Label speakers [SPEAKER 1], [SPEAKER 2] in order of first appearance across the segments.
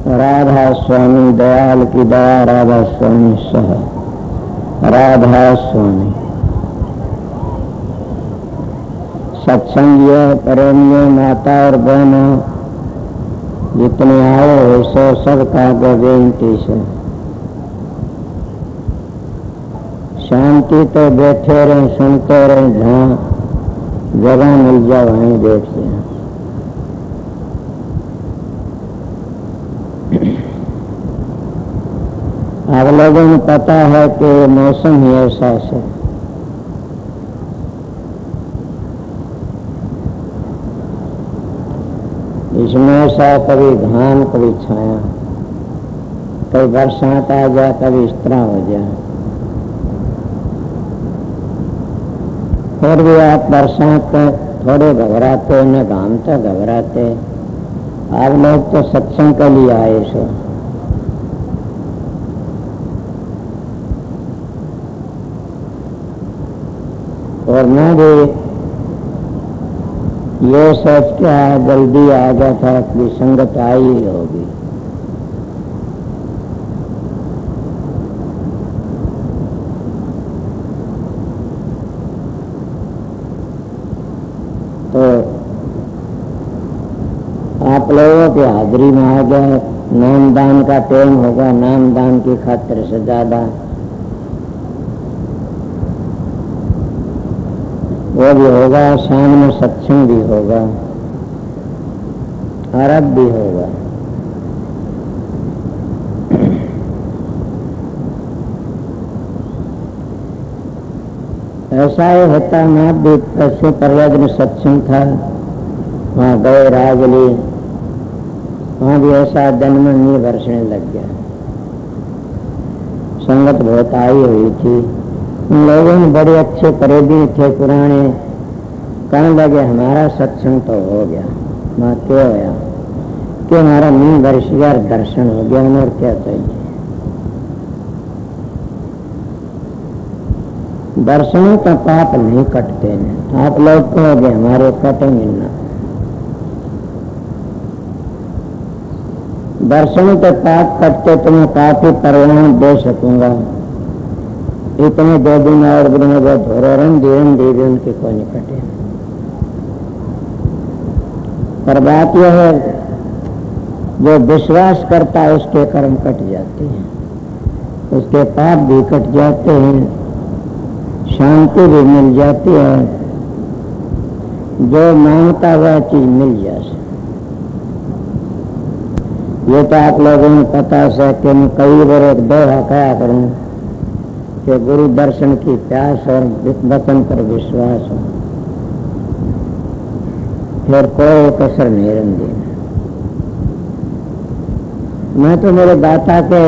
[SPEAKER 1] राधा स्वामी दयाल की दया, राधा स्वामी सह, राधा स्वामी सत्संगियों, प्रेमियों, माता और बहनों जितने आए हो सो सबका बेनती से शांति तो बैठे रहे, सुनते रहे, जहाँ जगह मिल जाए वहीं बैठ जाए। आप लोगों को पता है कि मौसम ही ऐसा है। इसमें ऐसा कभी घाम, कभी छाया, कभी बरसात आ जाए, कभी इस तरह हो जाए। फिर भी आप बरसात को थोड़े घबराते न घाम तो घबराते। आप लोग तो सत्संग के लिए आए सो। और मैं भी ये सोच के जल्दी आ गया था कि संगत आई ही होगी। तो आप लोगों की हाजिरी में आ गया। नामदान का टाइम होगा, नामदान की खातिर से ज्यादा वो भी होगा। शाम में सत्संग भी होगा, आरत भी होगा। ऐसा ही होता। मैं भी पैसे पर्वत में सत्संग था, वहाँ गए राजली, वहाँ भी ऐसा जन्म नहीं बरसने लग गया। संगत बहुत आई हुई थी। उन लोगों ने बड़े अच्छे करीबी थे, पुराने, कहने लगे हमारा सत्संग तो हो गया। मैं क्या होया कि हमारा नींद वर्षगार दर्शन हो गया, और क्या चाहिए। दर्शनों का पाप नहीं कटते हैं। आप लोग कहोगे हमारे कटेंगे ना। दर्शनों के पाप कटते तो मैं काफी परिणाम दे सकूंगा। इतने 2 दिन और दिन धोरण धीरन देवी उनके को नहीं कटे। पर बात यह है, जो विश्वास करता है उसके कर्म कट जाते हैं, उसके पाप भी कट जाते हैं, शांति भी मिल जाती है। जो मांगता वह चीज मिल जाए। ये तो आप लोगों को पता है कि मैं कई बार एक दोहा कहा करूं कि गुरु दर्शन की प्यास और वचन पर विश्वास हो, फिर कोई कसर नहीं रहती। मैं तो मेरे दाता के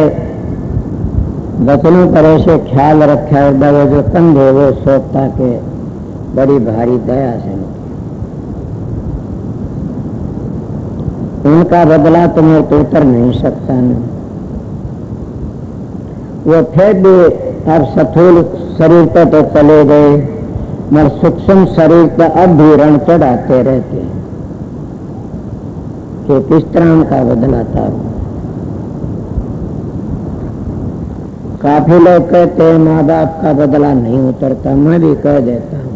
[SPEAKER 1] वचनों पर ऐसे ख्याल रखा है, वो जो कंधे वो सोचता के बड़ी भारी दया से उनका बदला तो मैं तो उतर नहीं सकता न। वो फिर भी अब स्थूल शरीर पर तो चले गए, मगर सूक्ष्म शरीर पर अब भी रण चढ़ाते रहते कि किस तरह उनका बदला था। काफी लोग कहते हैं माँ बाप का बदला नहीं उतरता। मैं भी कह देता हूँ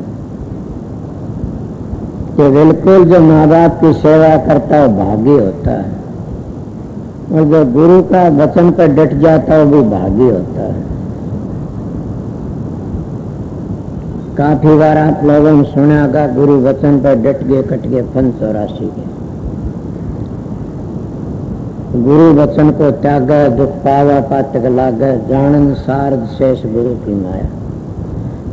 [SPEAKER 1] कि बिल्कुल जो माँ बाप की सेवा करता है भागी होता है, और जो गुरु का वचन पर डट जाता है वो भी भागी होता है। काफी बार आप लोगों ने सुना होगा गुरु वचन पर डट गए कट गए फन 84 के। गुरु वचन को त्याग दुख पावा पातक लाग, जानन सारद शेष गुरु की माया।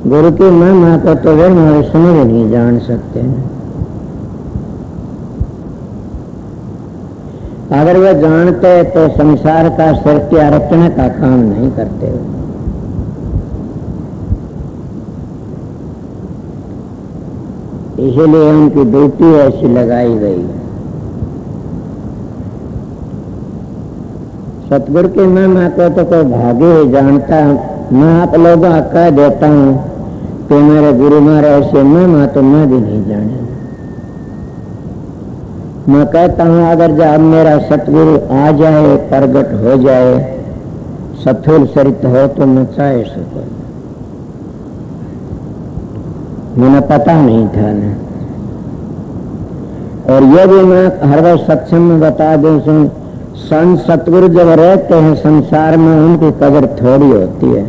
[SPEAKER 1] गुरु की महिमा को तो वे हमारे सुने भी नहीं जान सकते हैं। अगर वे जानते तो संसार का सिर के रचने का काम नहीं करते। इसीलिए उनकी ड्यूटी ऐसी लगाई गई। सतगुरु की महिमा को तो कोई भागे ही जानता, मैं आप लोगों को कह देता हूँ कि मेरे गुरु महाराज ऐसे मैं तो मैं भी नहीं जाने। मैं कहता हूँ अगर जब मेरा सतगुरु आ जाए, प्रगट हो जाए, सथुल सरित हो तो मैं चाहे सकूँ। मुझे पता नहीं था ना। और ये भी मैं हर बार सत्संग में बता दूं, संत सतगुरु जब रहते हैं संसार में उनकी कदर थोड़ी होती है।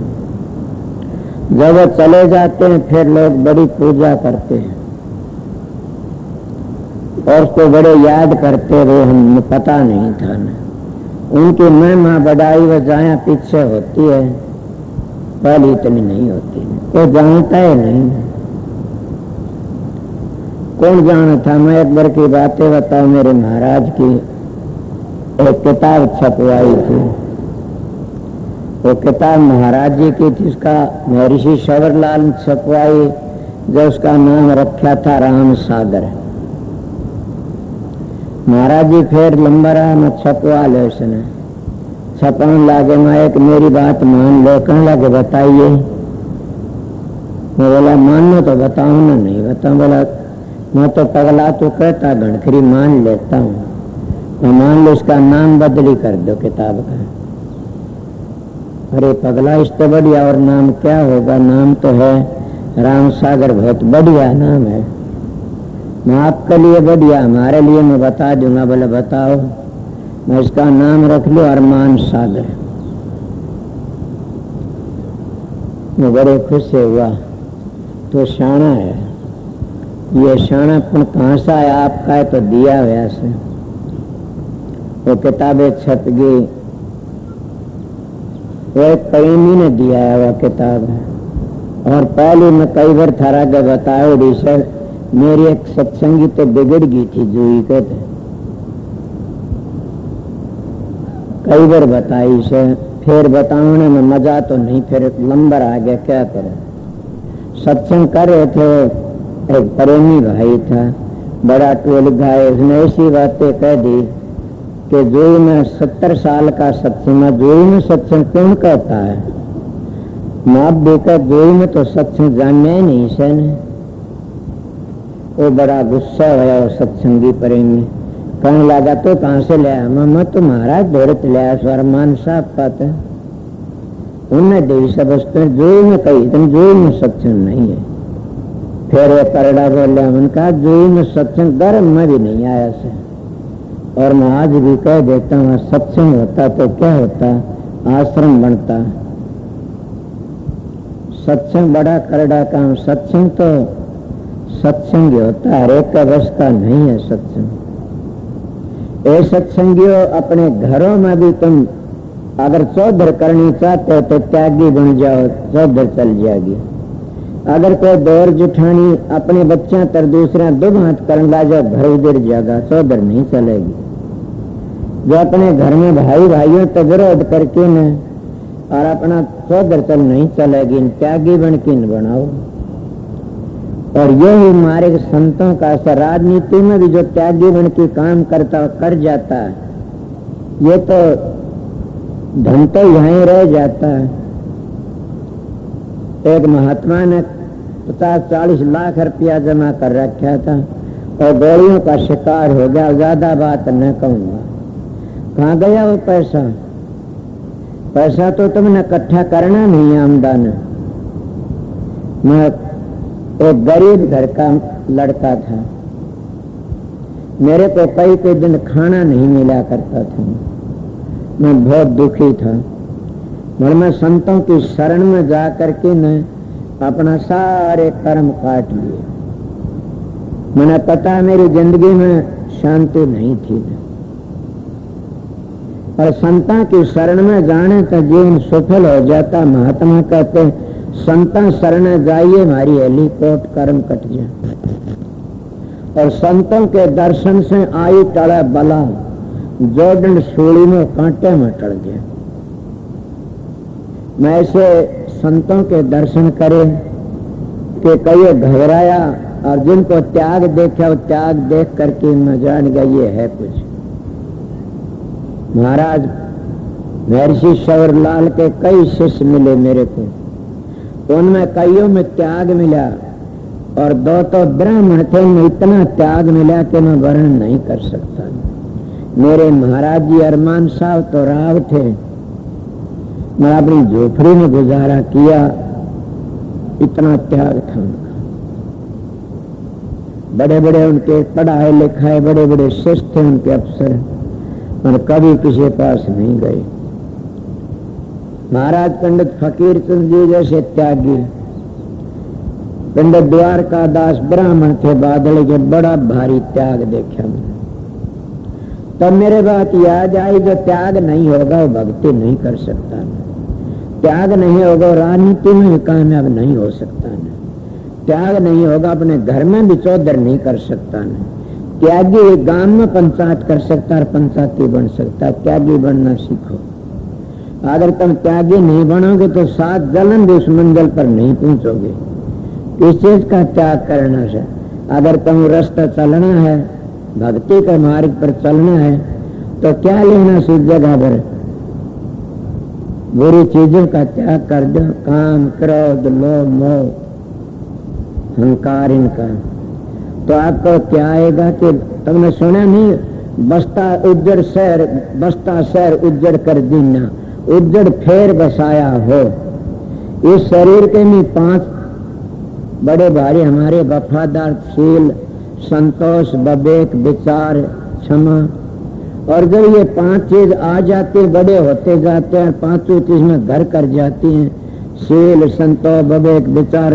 [SPEAKER 1] जब वो चले जाते हैं फिर लोग बड़ी पूजा करते हैं और उसको बड़े याद करते हुए हमें पता नहीं था ना। उनकी महिमा बढ़ाई व जाया पीछे होती है, पहले इतनी नहीं होती, कोई जानता है नहीं। कौन जाना था। मैं एक बार की बातें बताऊं, मेरे महाराज की एक किताब छपवाई थी। वो किताब महाराज जी की थी, उसका महर्षि शबरलाल ने छपवाई, जो उसका नाम रखा था राम सागर। महाराज जी फिर लंबा रहा, मैं छपवा ले, उसने छपाने लागे। मैं एक मेरी बात मान लो, कहने लगे बताइए। मैं बोला मान लो तो बताओ ना। नहीं बताऊं। बोला मैं तो पगला तो कहता घनखरी मान लेता हूँ। मैं मान लो इसका नाम बदली कर दो किताब का। अरे पगला इससे बढ़िया और नाम क्या होगा? नाम तो है राम सागर, बहुत बढ़िया नाम है। मैं आपके लिए बढ़िया, हमारे लिए मैं बता दूंगा। बोले बताओ। मैं इसका नाम रख लूं अरमान सागर। मैं बड़े खुश से हुआ। तो शाना है, ये शानापन कहाँ से आया? आपका है तो दिया हुआ से। वो किताबें छप गई, वो एक प्रेमी ने दिया है वह किताब है। और पहले मैं कई बार थारा के बताया ऋषभ, मेरी एक सत्संगी तो बिगड़ गई थी जूही के, कई बार बताई से, फिर बताने में मजा तो नहीं, फिर नंबर आ गया, क्या करें। सत्संग कर रहे थे, एक प्रेमी भाई था, बड़ा टोल गाय, उसने ऐसी बातें कह दी कि जूही में 70 साल का सत्संग, जूही में सत्संग कौन कहता है? माप देकर जूही में तो सत्संग जानने ही नहीं से। वो बड़ा गुस्सा हुआ वो सत्संगी प्रेमी, कहने लगा तो कहाँ से ले आया? मैं तो महाराज दौड़त ले आया, स्वरमान साहब पाते उन्हें देवी सब जूही में कही, तुम जूही में सत्संग नहीं है। फिर वो करड़ा बोले, उनका जूही में सत्संग गर्म में भी नहीं आया से। और मैं आज भी कह देता हूँ, सत्संग होता तो क्या होता? आश्रम बनता। सत्संग बड़ा करड़ा काम। सत्संग तो सत्संग होता है, हर एक का अवस्था नहीं है सत्संग। ए सत्संगियों, अपने घरों में भी तुम अगर चौधर करनी चाहते हो तो त्यागी बन जाओ, चौधर चल जाएगी। अगर कोई दौर जुठानी अपने बच्चा तर दूसरा दुब हाथ करने ला जाओ, घर उधर जाएगा, चौधर नहीं चलेगी। जो अपने घर में भाई भाइयों तो विरोध करके न और अपना चौधर चल नहीं चलेगी, त्यागी बन के न बनाओ। और यही हमारे संतों का असर। राजनीति में भी जो त्यागी बन के काम करता कर जाता है, ये तो धन तो यहीं रह जाता है। एक महात्मा ने 50-40 लाख रुपया जमा कर रखा था और गोलियों का शिकार हो गया। ज्यादा बात न कहूंगा। कहाँ गया वो पैसा? पैसा तो तुमने इकट्ठा करना नहीं आमदन। मैं एक गरीब घर का लड़का था, मेरे को कई दिन खाना नहीं मिला करता था, मैं बहुत दुखी था। और मैं संतों की शरण में जा करके मैं अपना सारे कर्म काट लिए। मैंने पता मेरी जिंदगी में शांति नहीं थी। और संतों की शरण में जाने तो जीवन सफल हो जाता। महात्मा कहते संतों शरण जाइए हमारी हेलीकॉप्टर कर्म कट जाए। और संतों के दर्शन से आई टड़ा बला, जोड़न सूली में कांटे में टड़ गया। मैं ऐसे संतों के दर्शन करे कि कई घबराया, और जिनको त्याग देखा वो त्याग देख करके मैं जान गया ये है कुछ। महाराज महर्षि शबरलाल के कई शिष्य मिले मेरे को, उनमें कईयों में त्याग मिला और दो तो ब्राह्मण थे, उनमें इतना त्याग मिला कि मैं वर्णन नहीं कर सकता। मेरे महाराज जी अरमान साहब तो राव थे, मैं अपनी झोपड़ी में गुजारा किया, इतना त्याग था उनका। बड़े बड़े उनके पढ़ाए लिखाए बड़े बड़े शिष्य थे उनके अफसर, और कभी किसी पास नहीं गए। महाराज पंडित फकीर चंद जी जैसे त्यागी, पंडित द्वारका दास ब्राह्मण थे बादल के, बड़ा भारी त्याग देखा मैंने। तब मेरे बात याद आई, जो त्याग नहीं होगा वो भक्ति नहीं कर सकता, त्याग नहीं होगा राजनीति में कामयाब नहीं हो सकता, त्याग नहीं होगा अपने घर में भी चौधर नहीं कर सकता, त्यागी गांव में पंचायत कर सकता और पंचायती बन सकता। त्यागी बनना सीखो। अगर तुम त्यागी नहीं बनोगे तो 7 जन्म भी उस मंजिल पर नहीं पहुंचोगे। किस चीज का त्याग करना से? अगर तुम रास्ता चलना है, भक्ति के मार्ग पर चलना है, तो क्या लेना उस जगह पर? बुरी चीजों का त्याग कर दो, काम, क्रोध, लोभ, मोह, अहंकार इनका, तो आपको क्या आएगा कि तुमने सुना नहीं, बस्ता शहर उज्जड़ कर दीना, उज्जड़ फेर बसाया हो। इस शरीर के में 5 बड़े भारी हमारे वफादार, शील, संतोष, विवेक, विचार, क्षमा, और जब ये 5 चीज आ जाते बड़े होते जाते हैं, 5 चीज में घर कर जाती हैं, शील, संतोष, विवेक, विचार,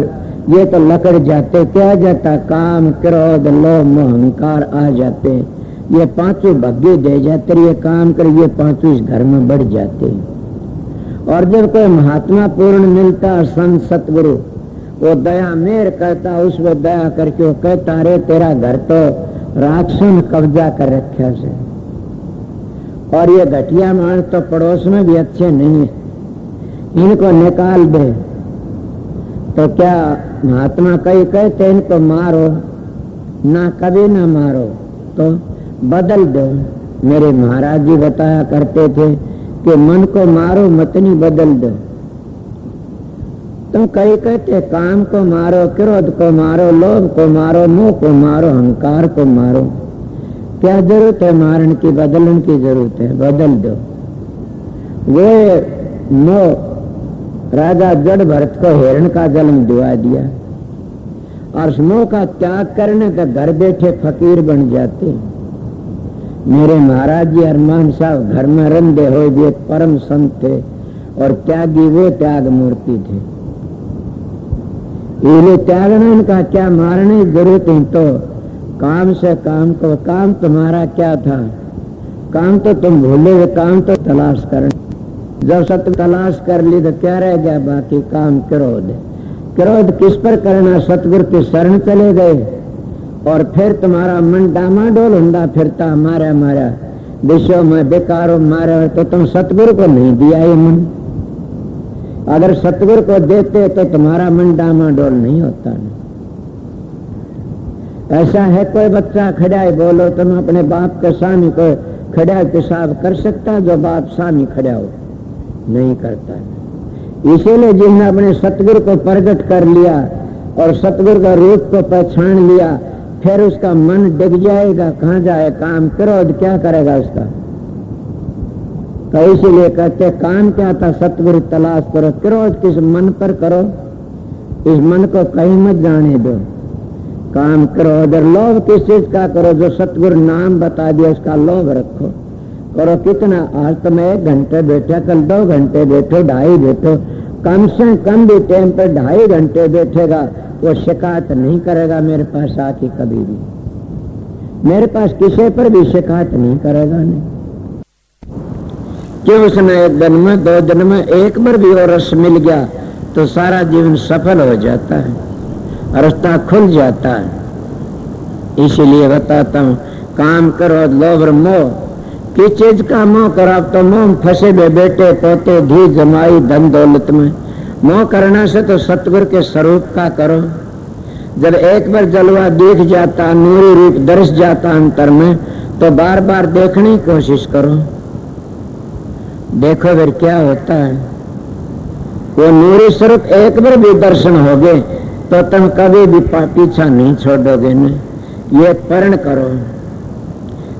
[SPEAKER 1] ये तो लकड़ जाते। क्या जाता? काम, क्रोध, लोभ, मोह, अहंकार आ जाते। ये 5 भग्गे दे जाते, ये काम कर, ये 5 इस घर में बढ़ जाते। और जब कोई महात्मा पूर्ण मिलता, संत सतगुरु, वो दया मेर करता, उसमें दया करके वो कहता, रे तेरा घर तो राक्षसों ने कब्जा कर रखा से, और ये घटिया मानस तो पड़ोस में भी अच्छे नहीं है, इनको निकाल दे। तो क्या महात्मा कई कहते इनको मारो ना, कभी ना मारो, तो बदल दो। मेरे महाराज जी बताया करते थे कि मन को मारो मत नहीं, बदल दो। तो कई कहते काम को मारो, क्रोध को मारो, लोभ को मारो, मोह को मारो, अहंकार को मारो। क्या जरूरत है मारने की? बदलने की जरूरत है, बदल दो। वो मोह राजा जड़ भरत को हिरण का जन्म दिवा दिया, और मोह का त्याग करने का घर बैठे फकीर बन जाते। मेरे महाराज जी अरमान साहब घर में रंधे हो गए, परम संत थे और त्यागी, वो त्याग मूर्ति थे। ये त्यागना इनका क्या, मारने की जरूरत है तो काम से काम को। काम तुम्हारा क्या था? काम तो तुम भूले, काम तो तलाश कर। जब सत्य तलाश कर ली तो क्या रह गया बाकी? काम, क्रोध। क्रोध किस पर करना? सतगुरु की शरण चले गए और फिर तुम्हारा मन डामाडोल हुंदा फिरता, मारा मारा विश्व में बेकारो मारा, तो तुम सतगुरु को नहीं दिया ये मन। अगर सतगुरु को देते तो तुम्हारा मन डामाडोल नहीं होता। ऐसा है कोई बच्चा खड़ा है, बोलो तुम अपने बाप के सामने को खड़ा पेशाब कर सकता जो बाप सामने खड़ा हो? नहीं करता। इसीलिए जिसने अपने सतगुरु को प्रकट कर लिया और सतगुरु का रूप को पहचान लिया, फिर उसका मन डिग जाएगा, कहाँ जाए? काम, क्रोध क्या करेगा उसका? तो इसीलिए कहते काम क्या था? सतगुरु तलाश करो। क्रोध किस मन पर करो? इस मन को कहीं मत जाने दो। काम, क्रोध और लोभ किस चीज का करो? जो सतगुरु नाम बता दिया उसका लोभ रखो। करो कितना? आज तो मैं 1 घंटे बैठा, कल 2 घंटे बैठो, 2.5 बैठो, कम से कम भी टाइम पर 2.5 घंटे बैठेगा, वो शिकायत नहीं करेगा मेरे पास आके कभी भी। मेरे पास किसी पर भी शिकायत नहीं करेगा। नहीं क्यों? उसने 1 दिन में, 2 दिन में, 1 बार भी वो रस मिल गया तो सारा जीवन सफल हो जाता है, रास्ता खुल जाता है। इसीलिए बताता हूँ, काम करो, लोभ और मोह। किस चीज का मोह करो? अब तो मोह फंसे हुए बेटे पोते धी जमाई धन दौलत में। मोह करना से तो सतगुरु के स्वरूप का करो। जब एक बार जलवा दिख जाता, नूरी रूप दर्श जाता अंतर में, तो बार बार देखने की कोशिश करो। देखो फिर क्या होता है। वो नूरी स्वरूप एक बार भी दर्शन हो गए तो तुम कभी भी पीछा नहीं छोड़ोगे न। ये परण करो,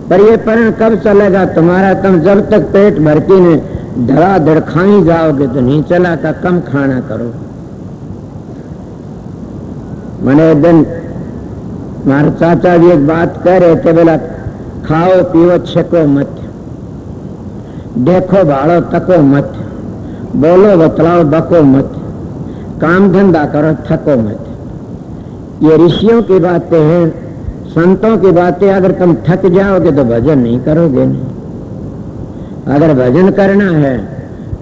[SPEAKER 1] पर ये परण कब चलेगा तुम्हारा? तुम जब तक पेट भर के ने धड़ाधड़ खाई जाओगे तो नहीं चला। का कम खाना करो। मैंने एक दिन हमारे चाचा जी एक बात कह रहे थे, बोला खाओ पियो छको मत, देखो भाड़ो तको मत, बोलो बतलाओ बको मत, काम धंधा करो थको मत। ये ऋषियों की बातें हैं, संतों की बातें। अगर तुम थक जाओगे तो भजन नहीं करोगे नहीं। अगर भजन करना है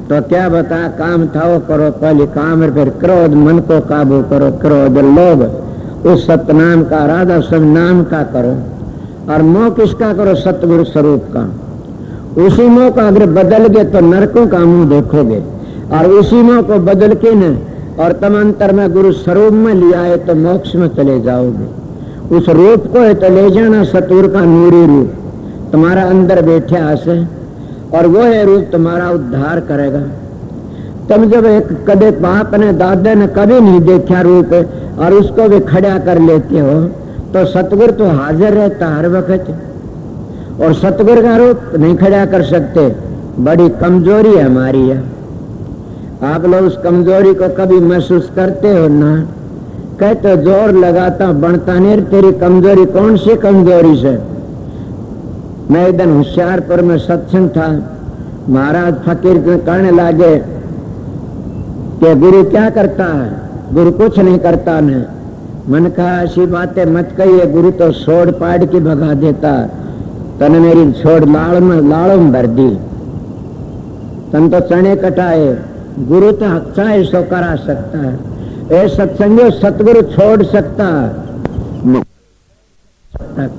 [SPEAKER 1] तो क्या बता, काम थाओ करो पहले काम, फिर क्रोध मन को काबू करो, क्रोध लोभ उस सतनाम का, राधा सब नाम का करो। और मोह किसका करो? सतगुरु स्वरूप का। उसी मोह का अगर बदल गए तो नरकों का मुंह देखोगे, और उसी मोह को बदल के न और तुम अंतर में गुरु स्वरूप में लिया है तो मोक्ष में चले जाओगे। उस रूप को है तो ले जाना सतगुरु का नूरी रूप तुम्हारा अंदर बैठे आसे, और वो है रूप तुम्हारा उद्धार करेगा। तुम जब एक कदे बाप ने दादा ने कभी नहीं देखा रूप और उसको भी खड़ा कर लेते हो तो सतगुरु तो हाजिर रहता हर वक्त, और सतगुरु का रूप नहीं खड़ा कर सकते। बड़ी कमजोरी है हमारी है। आप लोग उस कमजोरी को कभी महसूस करते हो ना? कहते जोर लगाता बनता नहीं। तेरी कमजोरी कौन सी कमजोरी से? मैं एक दिन होशियारपुर में सत्संग था, महाराज फकीर कहने लगे कि गुरु क्या करता है? गुरु कुछ नहीं करता ने। मन कहा ऐसी बातें मत कहिए, गुरु तो छोड़ पाड़ के भगा देता। तने मेरी छोड़ लाड़ में भर दी, तन तो चने कटाए। गुरु तो चाहे सो करा सकता है। ए सत्संगो सतगुरु छोड़ सकता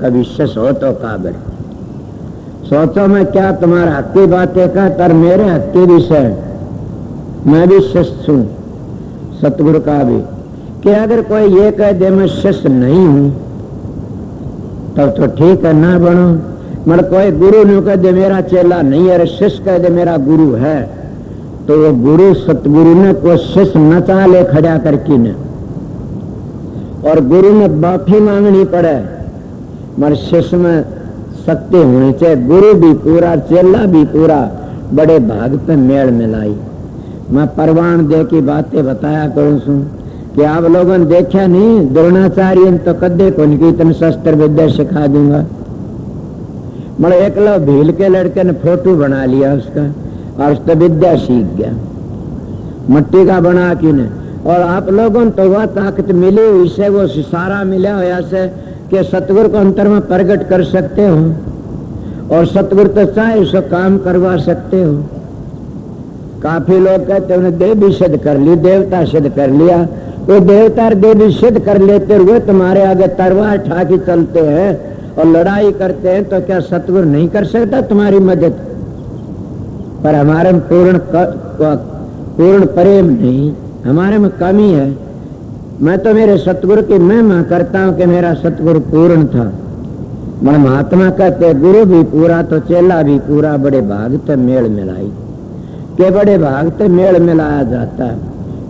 [SPEAKER 1] कभी शस हो तो काबिल। सोचो मैं क्या तुम्हारा हक की बातें का तर मेरे हक की विषय। मैं भी शिष्य हूं सतगुरु का भी, कि अगर कोई ये कह दे मैं शिष्य नहीं हूं तब तो ठीक है ना बनो। मगर कोई गुरु नहीं कह दे मेरा चेला नहीं है, शिष्य कह दे मेरा गुरु है, तो वो गुरु सतगुरु ने को शिष्य न चाले खड़ा करके न, और गुरु ने माफी मांगनी पड़े। मगर शिष्य में शक्ति होनी चाहिए। गुरु भी पूरा चेला भी पूरा, बड़े भाग पे मेल मिलाई। मैं परवान दे की बातें बताया करूं सू कि आप लोगों ने देखा नहीं, द्रोणाचार्य तो कदे को नहीं इतने शस्त्र विद्या सिखा दूंगा। मतलब एक लोग भील के लड़के ने फोटो बना लिया उसका और उसका विद्या सीख गया मट्टी का बना के ने। और आप लोगों ने तो वह ताकत मिली हुई से, वो सारा मिला हुआ से कि सतगुरु को अंतर में प्रकट कर सकते हो, और सतगुरु तो चाहे उसको काम करवा सकते हो। काफी लोग कहते उन्हें देवी सिद्ध कर ली, देवता सिद्ध कर लिया। वो देवता और देवी सिद्ध कर लेते हुए तुम्हारे आगे तलवार उठा के चलते हैं और लड़ाई करते हैं, तो क्या सतगुरु नहीं कर सकता तुम्हारी मदद? पर हमारे में पूर्ण प्रेम नहीं, हमारे में कमी है। मैं तो मेरे सतगुरु की महिमा करता हूं कि मेरा सतगुरु पूर्ण था। मैं महात्मा कहते गुरु भी पूरा तो चेला भी पूरा, बड़े भाग से मेल मिलाई के बड़े भाग से मेल मिलाया जाता है।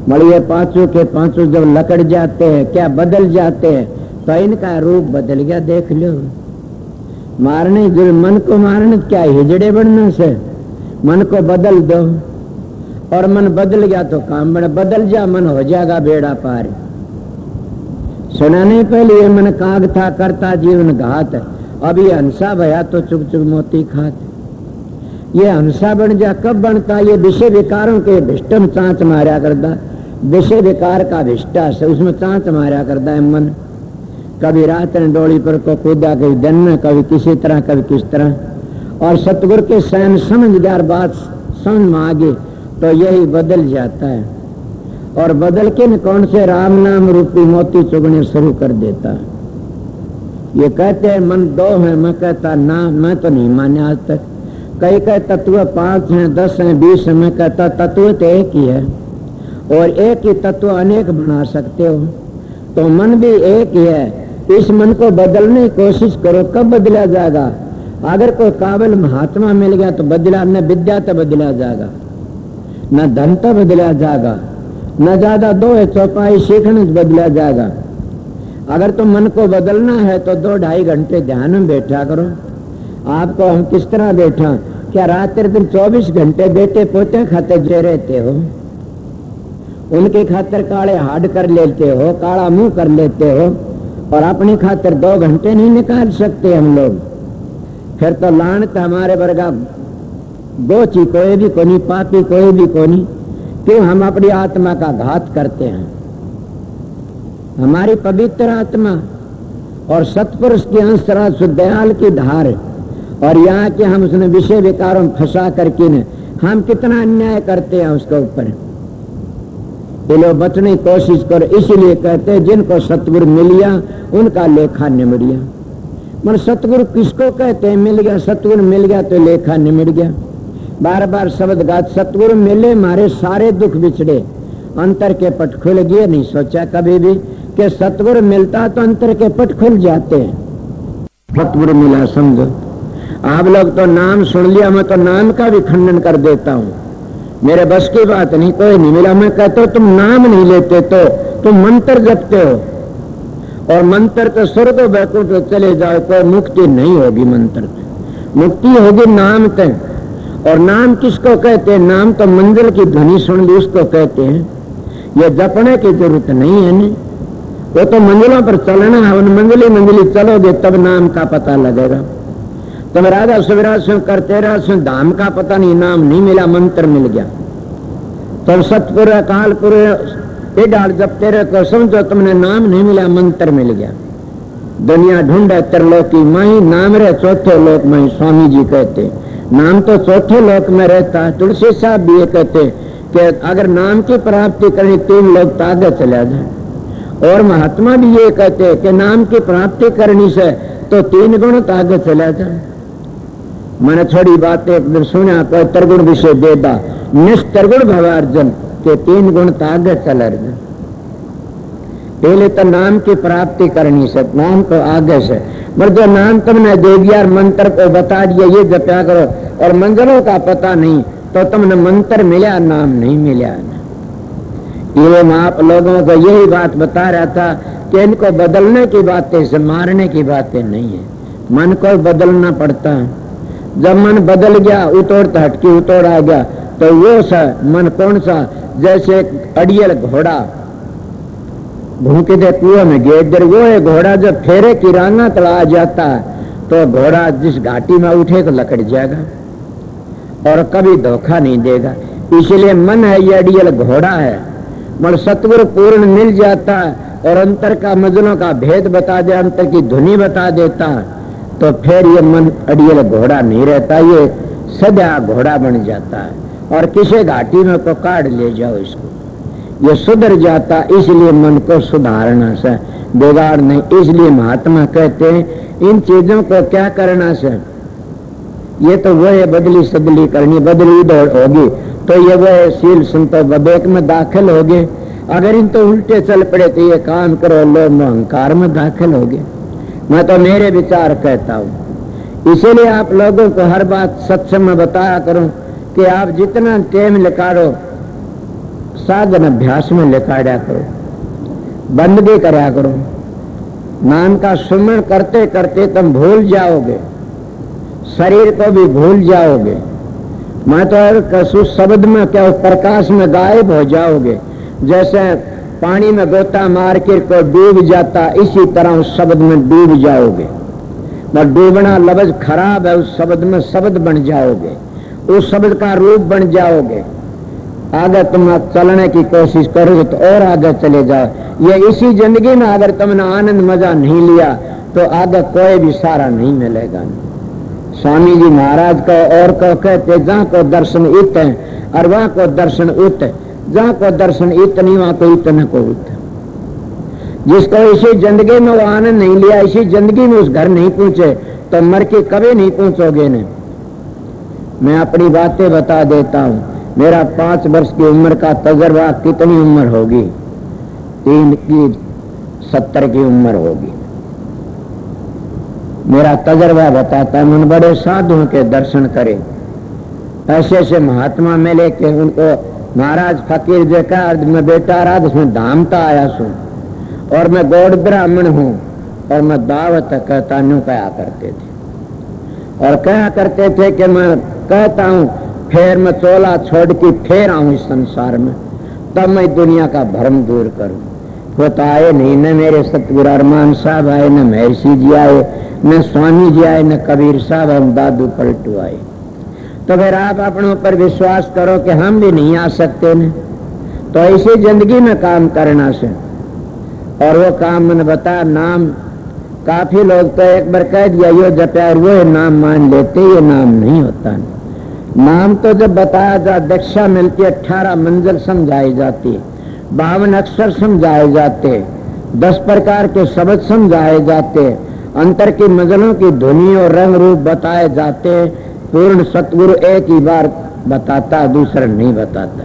[SPEAKER 1] मलिए पांचों के पांचों जब लकड़ जाते हैं क्या बदल जाते हैं, तो इनका रूप बदल गया। देख लो, मारने जो मन को मारने क्या हिजड़े बनने से, मन को बदल दो और मन बदल गया तो काम बड़ा। बदल जा मन हो जाएगा बेड़ा पार। सुना नहीं पहले ये मन काग था करता जीवन घात, अब ये हंसा भया तो चुप चुप मोती खात। ये हंसा बन जा कब बनता? ये विषय विकारों के भिष्टम चांच मारा करता, विषय विकार का भिष्टा से उसमें चांच मारा करता है मन। कभी रात ने डोली पर को कूदा, कभी दिन में, कभी किसी तरह, कभी किस तरह। और सतगुरु के सैन समझदार बात समझ में आ गई तो यही बदल जाता है, और बदल के न कौन से राम नाम रूपी मोती चुगने शुरू कर देता। ये कहते हैं मन दो है, मैं कहता ना, मैं तो नहीं माने आज तक। कई कई तत्व 5 हैं, 10 हैं, 20 हैं, मैं कहता तत्व तो एक ही है, और एक ही तत्व अनेक बना सकते हो। तो मन भी एक ही है। इस मन को बदलने की कोशिश करो, कब बदला जाएगा? अगर कोई काबिल महात्मा मिल गया तो बदला, न विद्या तो बदला जाएगा, न धन तो बदला जाएगा, न ज्यादा दो चौपाई सीखने से बदला जाएगा। अगर तुम मन को बदलना है तो 2-2.5 घंटे ध्यान में बैठा करो। आपको हम किस तरह बैठा, क्या रात्रि दिन 24 घंटे बेटे पोते खाते जे रहते हो, उनके खातिर काले हाड कर लेते हो, काला मुंह कर लेते हो, और अपनी खातिर 2 घंटे नहीं निकाल सकते हम लोग। फिर तो लानत हमारे वर्गा गोची कोई भी कोनी, पापी कोई भी कोनी। क्यों हम अपनी आत्मा का घात करते हैं? हमारी पवित्र आत्मा और सत्पुरुष की अंशराज दयाल की धार, और यहाँ के हम उसने विषय विकारों में फंसा करके न हम कितना अन्याय करते हैं उसके ऊपर। ये लोग बचने की कोशिश करो, इसीलिए कहते हैं जिनको सतगुरु मिल गया उनका लेखा निमट गया। मन सतगुरु किसको कहते हैं? मिल गया, सतगुरु मिल गया तो लेखा निमट गया। बार बार शब्द गात, सतगुरु मिले मारे सारे दुख बिछड़े, अंतर के पट खुल गए। नहीं सोचा कभी भी कि सतगुरु मिलता तो अंतर के पट खुल जाते हैं। सतगुरु मिला समझो। आप लोग तो नाम सुन लिया, मैं तो नाम का भी खंडन कर देता हूँ, मेरे बस की बात नहीं, कोई नहीं मिला। मैं कहता हूँ तुम नाम नहीं लेते तो तुम मंत्र जपते हो, और मंत्र तो स्वर्ग बैकुंठ चले जाओ, कोई मुक्ति नहीं होगी। मंत्र मुक्ति होगी नाम से। और नाम किसको कहते हैं? नाम तो मंजिल की ध्वनि सुन ली उसको कहते हैं। ये जपने की जरूरत नहीं है नहीं, वो तो मंजिलों पर चलना है। उन मंजिली चलोगे तब नाम का पता लगेगा। तुम राजा सुविराज से करते रहो, धाम का पता नहीं, नाम नहीं मिला, मंत्र मिल गया। तुम सतपुर कालपुर ये डाल जपते रहे तो समझो तुमने नाम नहीं मिला, मंत्र मिल गया। दुनिया ढूंढे त्रिलोकी माही, नाम रहे चौथे लोक में। स्वामी जी कहते नाम तो चौथे लोक में रहता है। तुलसी साहब भी ये कहते कि अगर नाम की प्राप्ति करनी 3 लोग तो आगे चला जाए। और महात्मा भी ये कहते कि नाम की प्राप्ति करनी से तो 3 गुण तो आगे चला जाए। मैंने थोड़ी बातें एक दिन सुना, कोई त्रिगुण विषय देदा निष्त्रगुण भवार्जन के 3 गुण तो आगे चला जाए। पहले तो नाम की प्राप्ति करनी से, नाम को आगे से। पर जो नाम तुमने दे दिया, मंत्र को बता दिया ये जपा करो, और मंजिलों का पता नहीं, तो तुमने मंत्र मिला, नाम नहीं मिला। ये मैं आप लोगों को यही बात बता रहा था कि इनको बदलने की बातें से मारने की बातें नहीं है। मन को बदलना पड़ता है। जब मन बदल गया, उतोड़ तो हटकी उतोड़ आ गया, तो वो सा मन कौन सा? जैसे अड़ियल घोड़ा भूखे दे कुएं में गेदर, वो है घोड़ा जब फेरे की रांगा तला आ जाता है तो घोड़ा जिस घाटी में उठे तो लकड़ जाएगा और कभी धोखा नहीं देगा। इसलिए मन है ये अड़ियल घोड़ा है। मन सतगुरु पूर्ण मिल जाता है और अंतर का मजलों का भेद बता दे, अंतर की धुनी बता देता है, तो फिर ये मन अड़ियल घोड़ा नहीं रहता, ये सदा घोड़ा बन जाता है। और किसी घाटी में को काट ले जाओ इसको, ये सुधर जाता। इसलिए मन को सुधारना से बिगाड़ नहीं। इसलिए महात्मा कहते हैं इन चीजों को क्या करना से, ये तो वो है बदली सदली करनी, बदली दौड़ होगी तो ये वो है शील संतो विवेक में दाखिल होगे। अगर इन तो उल्टे चल पड़े तो ये काम करो लोभ अहंकार में दाखिल होगे। मैं तो मेरे विचार कहता हूँ। इसीलिए आप लोगों को हर बात सत्संग में बताया करूं कि आप जितना टाइम निकालो साधन अभ्यास में निकाला करो, बंद भी करा करो। नाम का सुमरण करते करते तुम भूल जाओगे, शरीर को भी भूल जाओगे। मैं तो कसु शब्द में क्या प्रकाश में गायब हो जाओगे। जैसे पानी में गोता मार के को डूब जाता, इसी तरह उस शब्द में डूब जाओगे। और डूबना लफ्ज खराब है, उस शब्द में शब्द बन जाओगे, उस शब्द का रूप बन जाओगे। आगे तुम चलने की कोशिश करोगे तो और आगे चले जाओ। ये इसी जिंदगी में अगर तुमने आनंद मजा नहीं लिया तो आगे कोई भी सहारा नहीं मिलेगा। स्वामी जी महाराज को और को कहते जहाँ को दर्शन इत है और वहाँ को दर्शन उत, जहाँ को दर्शन इत नहीं वहाँ को इतने को उत। जिसको इसी जिंदगी में वो आनंद नहीं लिया, इसी जिंदगी में उस घर नहीं पहुंचे तो मर के कभी नहीं पहुंचोगे न। मैं अपनी बातें बता देता हूँ। मेरा 5 वर्ष की उम्र का तजर्बा कितनी उम्र होगी? 3 की 70 की उम्र होगी। मेरा तजर्बा बताता, मैं बड़े साधुओं के दर्शन करे, ऐसे ऐसे महात्मा मिले कि उनको महाराज फकीर जो कहा मैं बेटा रात उसमें धाम तो आया सू और मैं गौड़ ब्राह्मण हूँ और मैं दावत कहता न्यू कहा करते थे। और कहा करते थे कि मैं कहता हूँ फिर मैं चोला छोड़ के फिर आऊं इस संसार में, तब मैं दुनिया का भ्रम दूर करूं। वो तो आए नहीं, न मेरे सतगुरु अरमान साहब आए, न महर्षि जी आए, न स्वामी जी आए, न कबीर साहब, हम दादू पलटू आए। तो फिर आप अपनों पर विश्वास करो कि हम भी नहीं आ सकते न। तो ऐसी जिंदगी में काम करना से, और वो काम मैंने बताया नाम, काफी लोग तो एक बार कह दिया यो जप्या वो नाम मान लेते, ये नाम नहीं होता। नाम तो जब बताया जा, दीक्षा मिलती, 18 मंजिल समझाई जाती, 52 अक्षर समझाए जाते, 10 प्रकार के शब्द समझाए जाते, अंतर की मंजिलों की ध्वनि और रंग रूप बताए जाते। पूर्ण सतगुरु एक ही बार बताता, दूसरा नहीं बताता।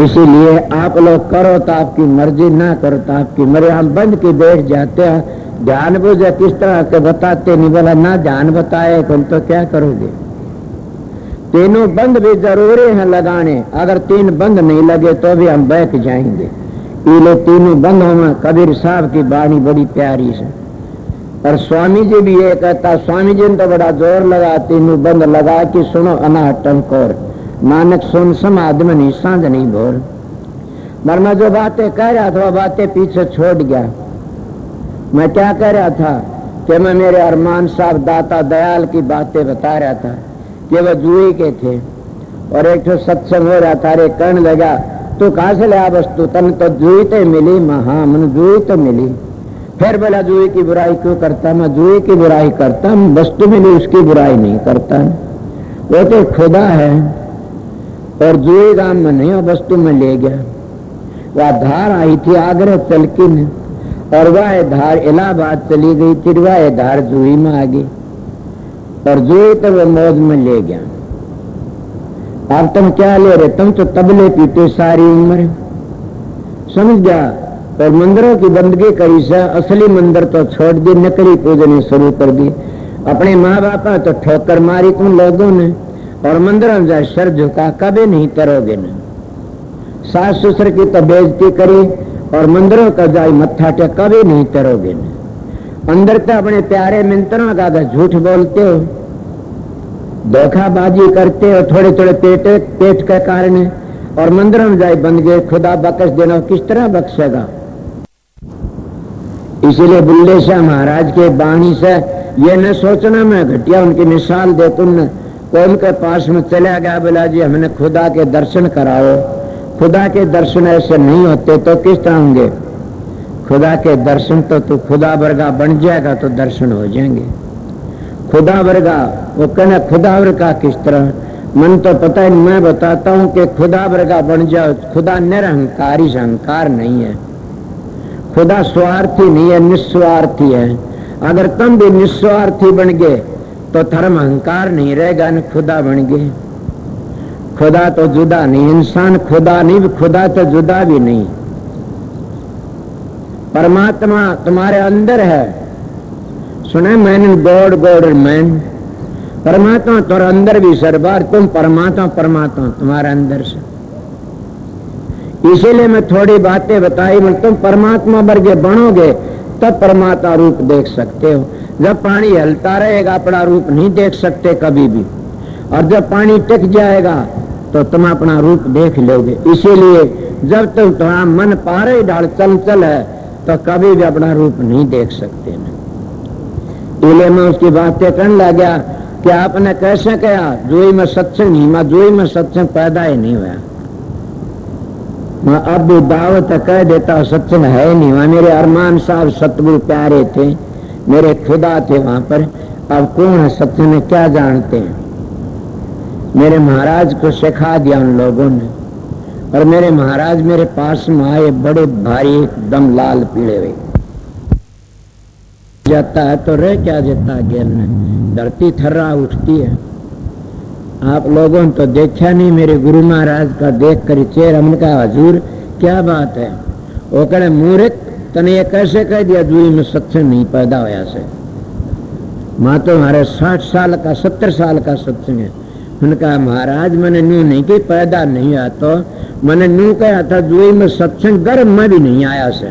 [SPEAKER 1] इसीलिए आप लोग करो तो आपकी मर्जी, ना करो तो आपकी मर्जी। हम बंद के बैठ जाते हैं, ध्यान बुझे किस तरह के बताते नहीं, बोला ना ध्यान बताए तुम तो क्या करोगे। तीनों बंद भी जरूरी है लगाने, अगर 3 बंद नहीं लगे तो भी हम बैठ जाएंगे। ये तीनों बंद होना, कबीर साहब की बाणी बड़ी प्यारी है। और स्वामी जी भी ये कहता, स्वामी जी ने तो बड़ा जोर लगा, तीनों बंद लगा कि सुनो अनाहटम कौर, नानक सुन समाधि में नहीं सांझ नहीं भोर। मगर मैं जो बातें कह रहा था वो बातें पीछे छोड़ गया। मैं क्या कह रहा था कि मैं मेरे अरमान साहब दाता दयाल की बातें बता रहा था कि वह जुए के थे और एक तो सत्संग हो रहा था। अरे कहने लगा तू कहाँ से लिया वस्तु, तन तो जुई तो मिली। हाँ मन जुई तो मिली। फिर बोला जुए की बुराई क्यों करता, मैं जुए की बुराई करता, वस्तु मिली उसकी बुराई नहीं करता। वो तो खुदा है और जुए गांव में नहीं, वस्तु में ले गया। वह धार आई थी आगरा चलकी में और वह धार इलाहाबाद चली गई थी, वह धार जुई में आ गई और जुए तो वो मौज में ले गया। अब तुम क्या ले रहे, तुम तो तबले पीते सारी उम्र, समझ गया। और मंदिरों की बंदगी करी से, असली मंदिर तो छोड़ दी, नकली पूजनी शुरू कर दी। अपने माँ बापा तो ठोकर मारी तुम लोगों ने और मंदिरों में जाए सर झुका, कभी नहीं करोगे न। सास ससुर की तो बेइज्जती करी और मंदिरों का जाए मत्था टेक, कभी नहीं करोगे न। अंदर तो अपने प्यारे मित्रों का झूठ बोलते हो, धोखाबाजी करते हो थोड़े थोड़े पेट के कारण, और मंदिरों में जाए बन गए। खुदा बख्श देना, किस तरह बख्शेगा। इसीलिए बुल्ले शाह महाराज के बाणी से ये न सोचना मैं घटिया उनकी मिसाल दे, तुम कौन के पास में चला गया, बोला जी हमने खुदा के दर्शन कराओ। खुदा के दर्शन ऐसे नहीं होते तो किस तरह होंगे। खुदा के दर्शन तो तू खुदा वर्गा बन जाएगा तो दर्शन हो जाएंगे। खुदा वर्गा, वो कहना खुदा वर्गा किस तरह, मन तो पता है। मैं बताता हूँ कि खुदा वर्गा बन जाओ। खुदा निरहंकारी से, अहंकार नहीं है। खुदा स्वार्थी नहीं है, निस्वार्थी है। अगर तुम भी निस्वार्थी बन गए तो धर्म अहंकार नहीं रहेगा, न खुदा बन गए। खुदा तो जुदा नहीं, इंसान खुदा नहीं, खुदा तो जुदा भी नहीं। परमात्मा तुम्हारे अंदर है। सुने मैंने गॉड गॉड मैन, परमात्मा तुम्हारे अंदर भी सरबार, तुम परमात्मा परमात्मा तुम्हारे अंदर से। इसीलिए मैं थोड़ी बातें बताई, मतलब तुम परमात्मा वर्गे बनोगे तब परमात्मा रूप देख सकते हो। जब पानी हिलता रहेगा अपना रूप नहीं देख सकते कभी भी, और जब पानी टिक जाएगा तो तुम अपना रूप देख लोगे। इसीलिए जब तुम तुम्हारा मन पारे ढाल चंचल है तो कभी भी अपना रूप नहीं देख सकते। इसलिए मैं उसकी बातें करने लगा कि आपने कैसे कहा जुई में सत्संग नहीं, मैं जुई में सत्संग पैदा ही नहीं हुआ। मैं अब भी दावत कह देता सत्संग है नहीं वहां। मेरे अरमान साहब सतगुरु प्यारे थे, मेरे खुदा थे वहां पर। अब कौन है सत्संग में, क्या जानते हैं। मेरे महाराज को सिखा दिया उन लोगों ने, और मेरे महाराज मेरे पास में आए, बड़े भारी एकदम लाल पीड़े हुए। जाता है तो रह क्या जाता गेल में, धरती थर्रा उठती है। आप लोगों ने तो देखा नहीं मेरे गुरु महाराज का देख कर चेहरा। हमने कहा हजूर क्या बात है। वो कहे मूर्ख तने ये कैसे कह दिया जुई में सत्संग नहीं पैदा होया से। माँ तो हमारे 60 साल का 70 साल का सत्संग है। उनका महाराज मैंने न्यू नहीं कि पैदा नहीं आया, तो मैंने न्यू कहा था जुई में सत्संग गर्म में भी नहीं आया से।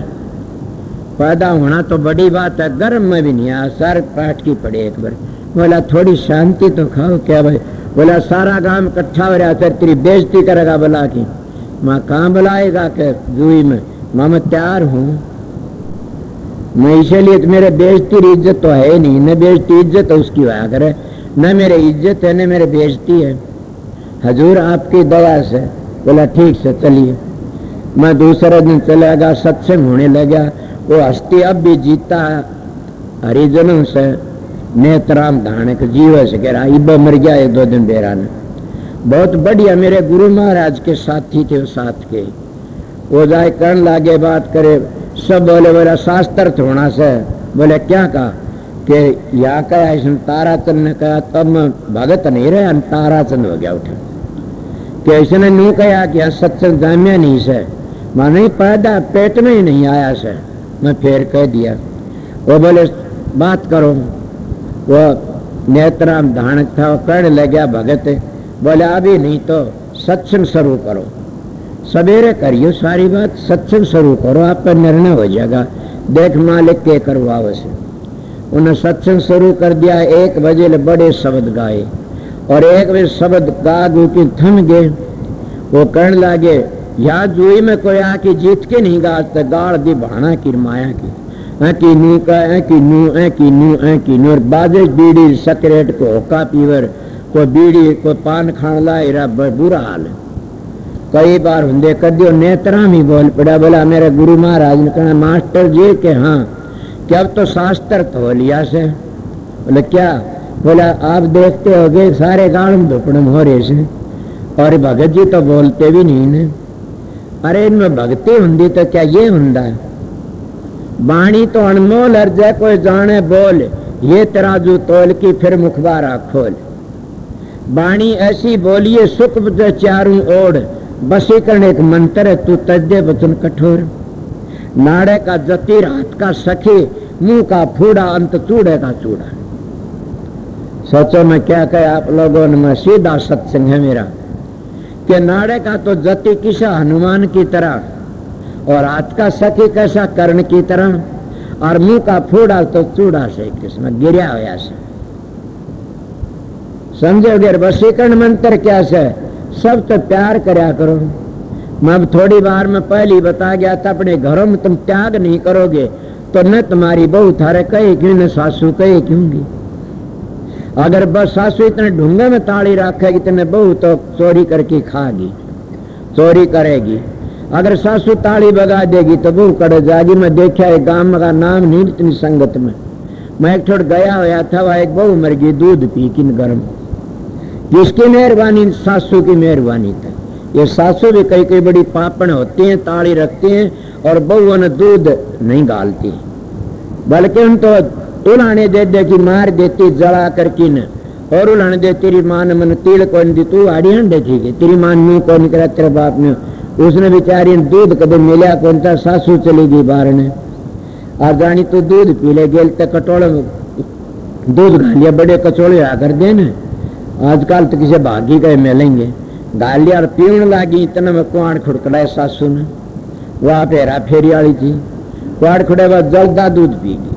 [SPEAKER 1] पैदा होना तो बड़ी बात है, गर्म में भी नहीं आया। सर पाठ की पड़े एक बार। बोला थोड़ी शांति तो खाओ। क्या भाई? बोला सारा गांव इकट्ठा हो रहा था, तेरी बेइज्जती करेगा बुला की। माँ कहाँ बुलाएगा के जुई में? माँ मैं तैयार हूँ, मैं इसलिए तो मेरे बेइज्जती इज्जत तो है नहीं, न बेइज्जती इज्जत है उसकी होया करे, न मेरे इज्जत है न मेरे बेइज्जती है, हजूर आपकी दया से। बोला ठीक से चलिए। मैं दूसरे दिन चला गया, सत्संग होने लगा। वो हस्ती अब भी जीता हरिजनों से, नेतराम धानक जीव से कह रहा इब्बा मर गया 1-2 दिन बेरा ने। बहुत बढ़िया मेरे गुरु महाराज के साथी थे, वो साथ के वो जाए करने लागे, बात करे, सब बोले बोला शास्त्र होना से। बोले क्या कहा कि या कहा इसने ताराचंद ने कहा, तब मैं भगत नहीं रहा, ताराचंद हो गया उठा कि इसने न्यू कहा कि सत्संग जामिया नहीं से, मां नहीं पैदा पेट में ही नहीं आया से। मैं फिर कह दिया। वो बोले बात करो। वो नेतराम धानक था, वो कहने लगा भगत, बोले अभी नहीं तो सत्संग शुरू करो, सवेरे करियो सारी बात, सत्संग शुरू करो, आप पर निर्णय हो जाएगा, देख मालिक के करवाओ से। उन्हें सत्संग शुरू कर दिया। 1 बजे ले बड़े शब्द गाए और 1 बजे शब्द गा गु के थम गए। वो कहने लगे या जुई में कोई आके जीत के नहीं गा, गाड़ दी भाना की माया की की नू का की नू और बाजे बीड़ी सिगरेट को होका पीवर को बीड़ी को पान खान ला बुरा हाल है। कई बार होंगे कदियो नेतराम ही बोल पड़ा। बोला मेरे गुरु महाराज ने कहा मास्टर जी के हाँ क्या अब तो शास्त्र तो हो लिया से। बोले क्या? बोला आप देखते हो गए सारे गांव धुपड़म हो रहे से और भगत जी तो बोलते भी नहीं ने। अरे इनमें भक्ति हुंदी तो क्या ये हुंदा? बाणी तो अनमोल अर्ज कोई जाने बोल, ये तराजू तोल की फिर मुखबारा खोल। बाणी ऐसी बोलिए सुख चारों ओर, बसीकरण एक मंत्र है तू तज्जे वचन कठोर। नाड़े का जती रात का सखी, मुंह का फूड़ा अंत चूड़े का चूड़ा। सोचो मैं क्या कहे आप लोगों ने, मैं सीधा सत्संग है मेरा कि नाड़े का तो जति किसा हनुमान की तरह और हाथ का सखी कैसा कर्ण की तरह और मुंह का फूड़ा तो चूड़ा से किस्म गिरा होया से। समझोगे? वशीकरण मंत्र क्या से? सब तो प्यार करया करो। मैं अब थोड़ी बार में पहले बता गया था, अपने घरों में तुम त्याग नहीं करोगे तो न तुम्हारी बहू थारे कहे क्यों, न सासू कहे क्योंगी। अगर बस सासू इतने ढूंगे में ताड़ी रखेगी तो न बहू तो चोरी करके खाएगी, चोरी करेगी। अगर सासू ताड़ी बगा देगी तो बहू कड़ जाएगी। मैं देखा एक गांव का नाम नहीं इतनी संगत में, मैं एक छोड़ गया हुआ था, वह एक बहू मर गई दूध पी किन गर्म। किसकी मेहरबानी? सासू की मेहरबानी था। ये सासू भी कई कई बड़ी पापण होती हैं, ताड़ी रखती हैं और बहू ने दूध नहीं गालती, बल्कि उन तो उलाने दे दे की मार देती जला करके न, और उलाने दे तेरी माँ ने मन तीड़ कौन दी, तू आड़ी हंडे थी तेरी माँ मुंह कौन करा तेरे बाप ने, उसने बेचारी दूध कदम मिला कौन था, सासू चली गई बाहर ने। आज जानी तू दूध पी ले गेल तो कटोले दूध गालिया बड़े कचोड़े आ कर दे न। आजकल तो किसी भागी गए मिलेंगे गालिया और पीण लागी। इतना में कुआड़ खुड़कड़ाए सासू ने, वहां पे हेरा फेरी वाली थी, कुआड़ खुड़े बाद जल्दा दूध पी गई,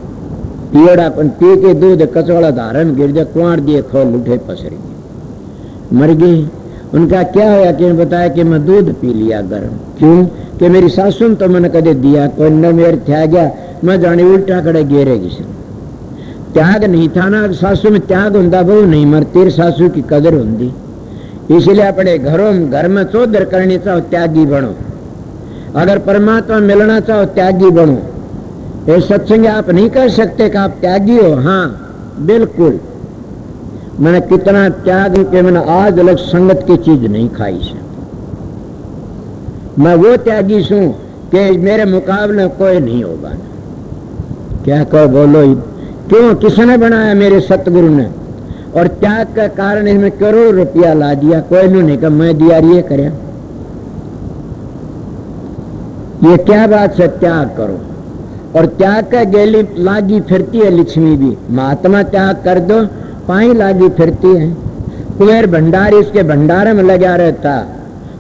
[SPEAKER 1] पियोड़ा पी के दूध कचौड़ा धारण गिर जा, कुआड़ दिए खोल उठे पसरी मर गई। उनका क्या होया कि बताया कि मैं दूध पी लिया गर्म। क्यों? कि मेरी सासू ने तो मैंने कदे दिया कोई न, मेरे थया गया मैं जाने उल्टा कड़े गेरेगी से। त्याग नहीं था ना, सासू में त्याग होंदा बहु नहीं मरती, सासू की कदर होंदी। इसलिए अपने घर में चौधर करनी चाहो त्यागी बनो, अगर परमात्मा मिलना चाहो त्यागी बनो। ये सत्संग आप नहीं कर सकते कि आप त्यागी हो। हाँ बिल्कुल, मैंने कितना त्याग के मैंने आज अलग संगत की चीज नहीं खाई से। मैं वो त्यागी हूं कि मेरे मुकाबले कोई नहीं होगा। क्या कहो बोलो? क्यों? किसने बनाया? मेरे सतगुरु ने। और त्याग का कारण इसमें करोड़ रुपया ला दिया, कोई नहीं कहा मैं दिया ये करे। ये क्या बात से? त्याग करो
[SPEAKER 2] और त्याग का गेली लागी फिरती है लक्ष्मी भी। महात्मा त्याग कर दो पाई लागी फिरती है। कुबेर भंडारी उसके भंडारे में लगा रहता,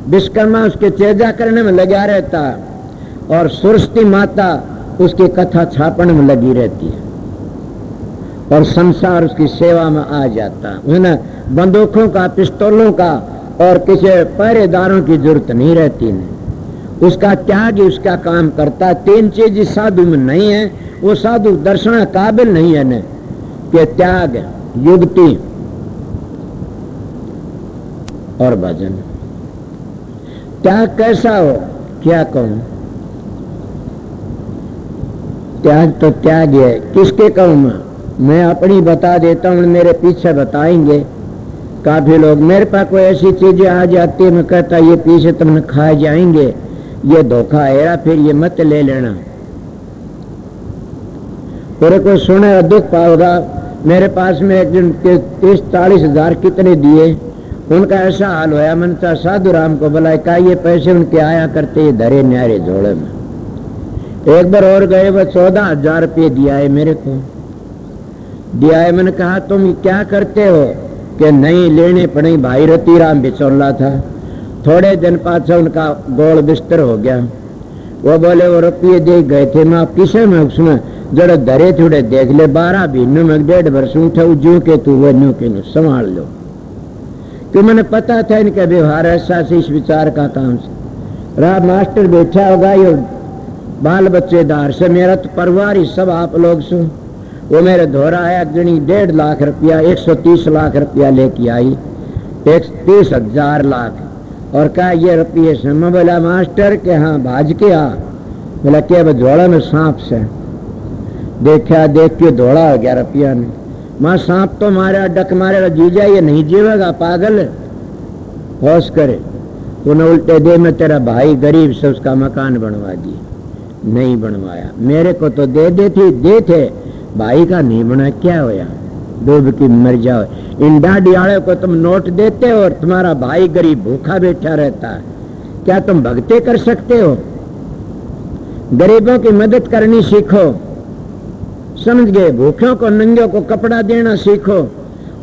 [SPEAKER 2] विश्वकर्मा उसके चेजा करने में लगा रहता, और सरस्वती माता उसकी कथा छापने में लगी रहती है, और संसार उसकी सेवा में आ जाता। उन्हें बंदूकों का, पिस्तौलों का और किसी पहरेदारों की जरूरत नहीं रहती है। उसका त्याग ही उसका काम करता। तीन चीज इस साधु में नहीं है, वो साधु दर्शन काबिल नहीं है न कि त्याग, युक्ति और भजन। त्याग कैसा हो क्या कहूं? त्याग तो त्याग है, किसके कहूं मैं अपनी बता देता हूं, मेरे पीछे बताएंगे काफी लोग। मेरे पास कोई ऐसी चीजें आ जाती है, मैं कहता ये पीछे तुमने खा जाएंगे, ये धोखा है, फिर ये मत ले लेना। पूरे को सुने दुख पाओगा। मेरे पास में एक दिन 30-40 हजार कितने दिए, उनका ऐसा हाल होया, मन था साधु राम को बुलाए, कहा ये पैसे उनके आया करते धरे न्यारे झोड़े में। एक बार और गए, वो 14,000 रुपये दिया है मेरे को, दिया है। मैंने कहा तुम क्या करते हो? कि नहीं लेने पड़े, भाई रतीराम बिचौला था। थोड़े दिन पाछा उनका गोल बिस्तर हो गया। वो बोले वो रुपये दे गए थे, मैं किसे में उसमें जरा धरे थोड़े देख ले, 12 महीनों में 1.5 वर्ष उठा जो के तू वो न्यू के संभाल लो। तो मैंने पता था इनका व्यवहार ऐसा से, इस विचार का काम से रहा। मास्टर बैठा होगा ये बाल बच्चेदार से, मेरा तो परिवार ही सब आप लोग सु। वो मेरे धोरा आया गणी 1.5 लाख रुपया, 130 लाख रुपया लेके आई, 30,000 लाख, और कहा ये रुपये से। मैं बोला मास्टर के हाँ भाज के आ। बोला क्या? झोड़ा में सांप से। देखा, देख के धोड़ा हो गया रुपया ने। मां सांप तो मारा, डक मारेगा, जीजा ये नहीं जीवेगा, पागल होश करे। उन्हें उल्टे दे में तेरा भाई गरीब से उसका मकान बनवा दिए, नहीं बनवाया। मेरे को तो दे थे, भाई का नहीं बना, क्या होया? डूब की मर जाओ। इन डाडियाड़े को तुम नोट देते हो और तुम्हारा भाई गरीब भूखा बैठा रहता है, क्या तुम भक्ति कर सकते हो? गरीबों की मदद करनी सीखो, समझ गए? भूखों को, नंगों को कपड़ा देना सीखो,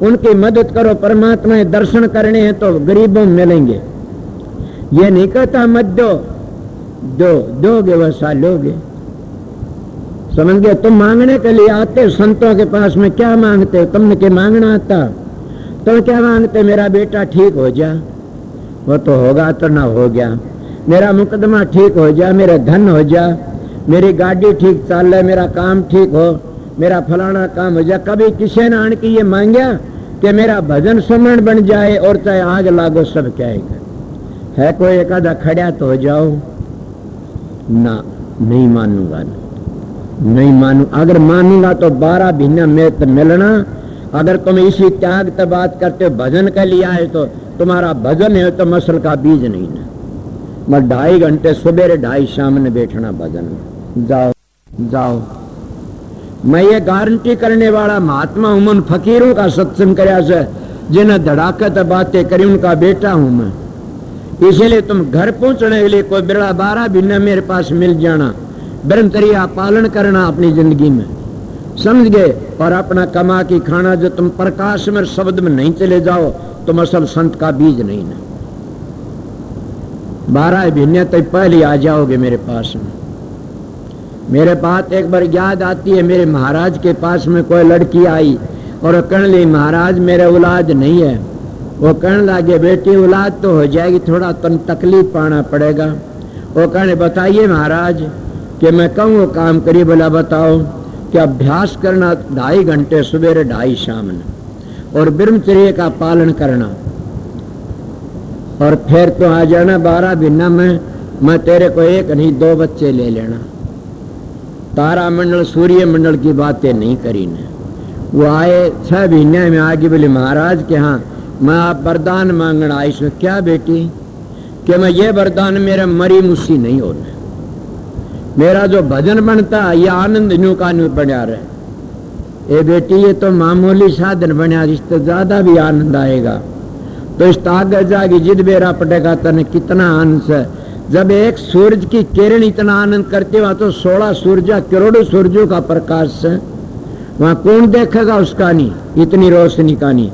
[SPEAKER 2] उनकी मदद करो। परमात्मा के दर्शन करने हैं तो गरीबों मिलेंगे। ये नहीं कहता मत दोगे वैसा लोगे, समझ गए? तुम मांगने के लिए आते संतों के पास में, क्या मांगते हो? तुमने क्या मांगना आता? तुम क्या मांगते? मेरा बेटा ठीक हो जा, वो तो होगा तो ना हो गया। मेरा मुकदमा ठीक हो जा, मेरा धन हो जा, मेरी गाड़ी ठीक चल, मेरा काम ठीक हो, मेरा फलाना काम हो जा। कभी किसी ने आन के ये मांगा कि मेरा भजन सुमरण बन जाए और चाहे आग लागो सब कहेगा। है कोई एक आधा खड़ा तो हो जाओ ना, नहीं मानूंगा, नहीं मानू। अगर मानूंगा तो 12 महीना में तो मिलना। अगर तुम इसी त्याग से बात करते हो, भजन के लिए आए तो तुम्हारा भजन है तो मसल का बीज नहीं ना। मैं 2.5 घंटे सुबह 2.5 शाम में बैठना भजन में। जाओ। मैं ये गारंटी करने वाला महात्मा हूं, उन फकीरों का सत्संग करया से जिन्हें धड़ाकत बातें करी, उनका बेटा हूं मैं। इसीलिए तुम घर पहुंचने के लिए कोई बिरला 12 महीने मेरे पास मिल जाना, ब्रह्मचर्या पालन करना अपनी जिंदगी में, समझ गए? और अपना कमा की खाना। जो तुम प्रकाश में शब्द में नहीं चले जाओ तुम असल संत का बीज नहीं ना। 12 महीने तक पहले आ जाओगे मेरे पास में। मेरे बात एक बार याद आती है, मेरे महाराज के पास में कोई लड़की आई और कहने लगी महाराज मेरे औलाद नहीं है। वो कहने लगे बेटी औलाद तो हो जाएगी, थोड़ा तुम तकलीफ पाना पड़ेगा। वो कहने बताइए महाराज कि मैं कहूँ वो काम करिए। बोला बताओ कि अभ्यास करना 2.5 घंटे सुबह 2.5 शाम में, और ब्रह्मचर्य का पालन करना, और फिर तो आ जाना 12 महीना में। मैं तेरे को 1 नहीं 2 बच्चे ले लेना। तारा मंडल सूर्य मंडल की बातें नहीं करी ने। वो आए 6 महीने में आगे बोले महाराज के हाँ मैं आप वरदान मांगना आई। सो क्या बेटी? कि मैं ये वरदान मेरा मरी मुसी नहीं होना, मेरा जो भजन बनता ये आनंद न्यू का न्यू बना रहे। ए बेटी ये तो मामूली साधन बना, इससे ज्यादा भी आनंद आएगा। तो इस आगे जागी जिद बेरा पटेगा तने कितना आनंद है। जब एक सूरज की किरण इतना आनंद करते वहां तो 16 सूरजा करोड़ों सूरजों का प्रकाश है, वहां कौन देखेगा उसका नहीं, इतनी रोशनी का नहीं।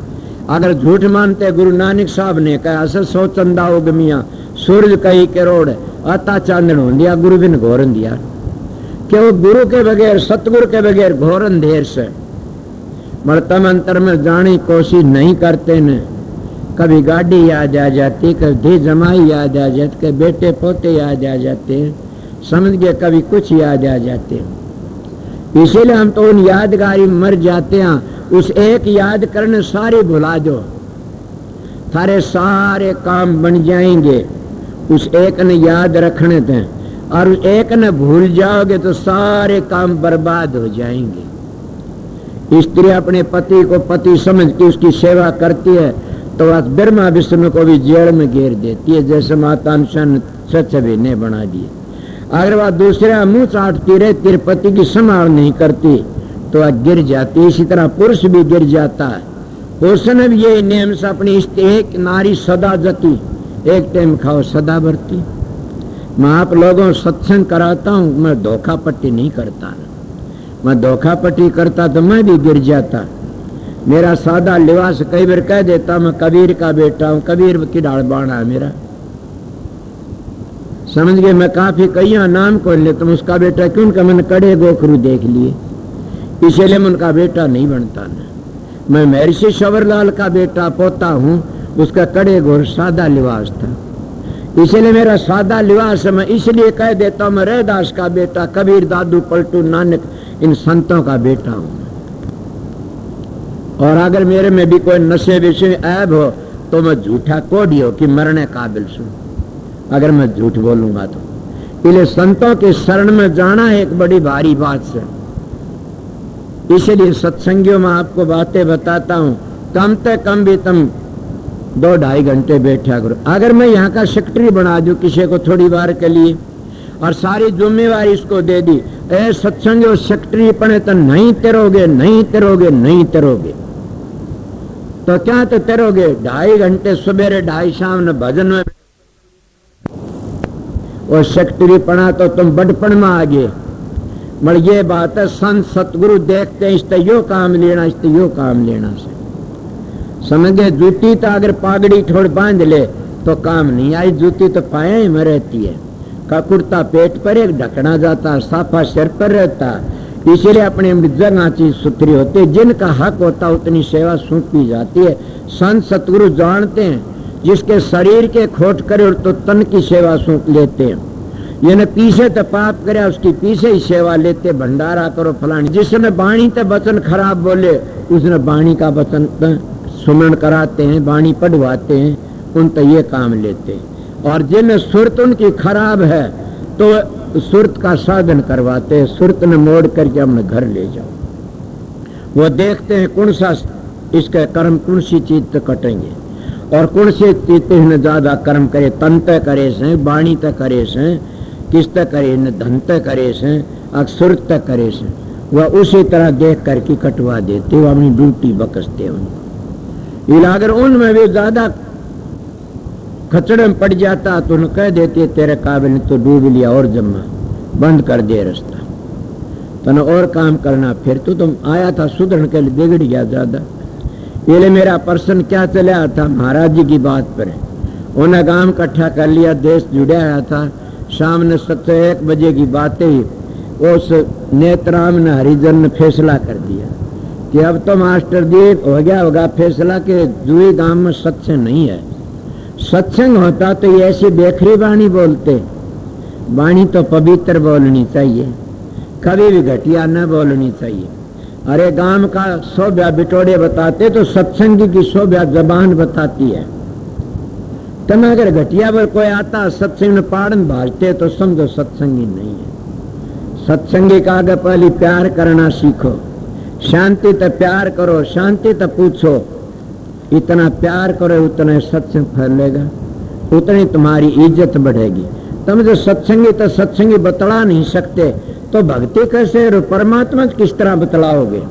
[SPEAKER 2] अगर झूठ मानते गुरु नानक साहब ने कहा असर 100 चंदा हो गमिया सूरज कई करोड़ आता चांदन हो दिया गुरु बिन घोर दिया। कि वो गुरु के बगैर सतगुरु के बगैर घोर अंधेर से मरतम अंतर में जाने की कोशिश नहीं करते न। कभी गाड़ी याद आ जाती, कभी जमाई याद आ जाती, कभी बेटे पोते याद आ जाते, समझ गए, कभी कुछ याद आ जाते। इसीलिए हम तो उन यादगारी मर जाते हैं। उस एक याद करने सारे भुला दो, थारे सारे काम बन जाएंगे। उस एक ने याद रखने दें और उस एक ने भूल जाओगे तो सारे काम बर्बाद हो जाएंगे। स्त्री अपने पति को पति समझ के उसकी सेवा करती है तो वह ब्रह्मा विष्णु को भी जेल में घेर देती है, जैसे माता सचवी ने बना दिए। अगर वह दूसरा मुंह चाटती रहे तेरे पति की संभाल नहीं करती तो वह गिर जाती। इसी तरह पुरुष भी गिर जाता है। पुरुष ने भी यही नियम से अपनी एक नारी सदा जती, एक टाइम खाओ सदा भरती। मैं आप लोगों सत्संग कराता हूँ, मैं धोखापट्टी नहीं करता। मैं धोखापट्टी करता तो मैं भी गिर जाता। मेरा सादा लिबास कई बार कह देता मैं कबीर का बेटा हूँ, कबीर की डाल बाणा है मेरा, समझ गए। मैं काफी कई नाम को लेता हूँ, उसका बेटा क्यों का मैंने कड़े गोखरू देख लिए, इसलिए मैं उनका बेटा नहीं बनता न। मैं महर्षि शबरलाल का बेटा पोता हूँ, उसका कड़े गोर सादा लिबास था, इसलिए मेरा सादा लिबास है। मैं इसलिए कह देता हूँ मैं रैदास का बेटा, कबीर, दादू, पलटू, नानक, इन संतों का बेटा हूँ। और अगर मेरे में भी कोई नशे विषय ऐब हो तो मैं झूठा कोड़ी हो कि मरने काबिल हूं, अगर मैं झूठ बोलूंगा तो। इसलिए संतों के शरण में जाना एक बड़ी भारी बात है। इसलिए सत्संगियों में आपको बातें बताता हूं, कम से कम भी तुम 2-2.5 घंटे बैठा करो। अगर मैं यहाँ का सेक्रेटरी बना दूं किसी को थोड़ी बार के लिए और सारी जिम्मेवारी इसको दे दी, ए सत्संग सेक्रेटरी पढ़े तो नहीं तेरोगे, नहीं तेरोगे, नहीं तेरोगे, तो क्या तो तेरोगे? 2.5 घंटे सुबह 2.5 शाम ने भजन में और सेक्रेटरी पढ़ा तो तुम बड़पन में आ गए। मगर ये बात है संत सतगुरु देखते हैं इससे यो काम लेना, इससे यो काम लेना से समझे। जूती तो अगर पागड़ी ठोड़ बांध ले तो काम नहीं आई, जूती तो पाया ही में रहती है। का कुर्ता पेट पर एक ढकना जाता, साफा सिर पर रहता, इसलिए अपने जगह चीज सुथरी होती है। जिनका हक होता उतनी सेवा सौंपी जाती है। संत सतगुरु जानते हैं जिसके शरीर के खोट करे तो तन की सेवा सौंप लेते हैं। ये न पीछे तो पाप करे उसकी पीछे ही सेवा लेते, भंडारा करो फलानी। जिसने बाणी ते वचन खराब बोले उसने बाणी का वचन सुमरण कराते हैं, बाणी पढ़वाते हैं, उन तो ये काम लेते हैं। और जिन सुरत उनकी खराब है तो सुरत का साधन करवाते हैं, सुरत ने मोड़ करके अपने घर ले जाओ। वो देखते हैं कौन सा इसके कर्म कौन सी चीज तक कटेंगे और कौन सी चीज ने ज्यादा कर्म करे, तन तय करे से, बाणी तय करे से, किस तय करे न, धन तय करे से, सुरत तय करे से, वह उसी तरह देख करके कटवा देते, वो अपनी ड्यूटी बकसते हैं। अगर उनमें भी ज्यादा खचड़े में पड़ जाता तो उन्हें कह देते तेरे काबिल तो डूब लिया और जमा बंद कर दे रास्ता, तने और काम करना। फिर तो तुम आया था सुधरण के लिए, बिगड़ गया ज्यादा। ये मेरा प्रश्न क्या चला था महाराज जी की बात पर, उन्हें गांव इकट्ठा कर लिया, देश जुड़ाया था। शाम ने 1 बजे की बातें ही उस नेत्राम ने हरिजन ने फैसला कर दिया कि अब तो मास्टर जी हो गया होगा फैसला कि जुई गांव में सत्संग नहीं है। सत्संग होता तो ये ऐसी बेखरी बाणी बोलते, बाणी तो पवित्र बोलनी चाहिए, कभी भी घटिया न बोलनी चाहिए। अरे गांव का शोभा बिटोड़े बताते तो सत्संगी की शोभा जबान बताती है। तुम अगर घटिया पर कोई आता सत्संग में पाड़न भाजते तो समझो सत्संगी नहीं है। सत्संगी का आगे पहले प्यार करना सीखो, शांति तो प्यार करो, शांति तो पूछो, इतना प्यार करो उतना सत्संग फैलेगा, उतनी तुम्हारी इज्जत बढ़ेगी। तुम जो सत्संगी तो सत्संगी बतला नहीं सकते तो भक्ति कैसे और परमात्मा किस तरह बतलाओगे?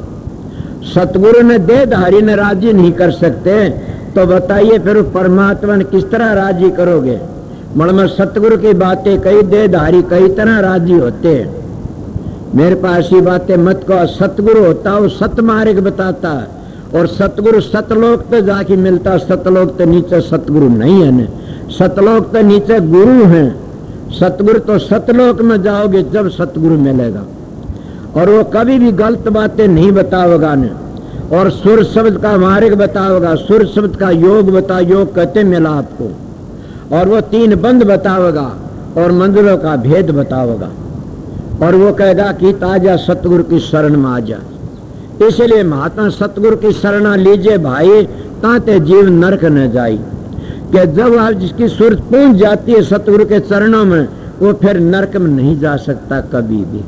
[SPEAKER 2] सतगुरु ने देहधारी ने राजी नहीं कर सकते तो बताइए फिर परमात्मा ने किस तरह राजी करोगे? मणम सतगुरु की बातें कई देहधारी कई तरह राजी होते हैं। मेरे पास ये बातें मत कहो। सतगुरु होता वो सतमार्ग बताता, और सतगुरु सतलोक तो जाके मिलता, सतलोक तो नीचे सतगुरु नहीं है न। सतलोक तो नीचे गुरु हैं, सतगुरु तो सतलोक में जाओगे जब सतगुरु मिलेगा। और वो कभी भी गलत बातें नहीं बताओगा न, और सुर शब्द का मार्ग बताओगा, सुर शब्द का योग बता, योग कहते मिला आपको, और वो 3 बंद बताओगा और मंजिलों का भेद बताओगा। और वो कहेगा कि ताजा सतगुरु की शरण में आ जा। इसलिए महात्मा सतगुरु की शरणा लीजिए भाई, ताते जीव नरक न जाए। कि जब आप जिसकी सुरत पहुंच जाती है सतगुरु के चरणों में, वो फिर नरक में नहीं जा सकता कभी भी।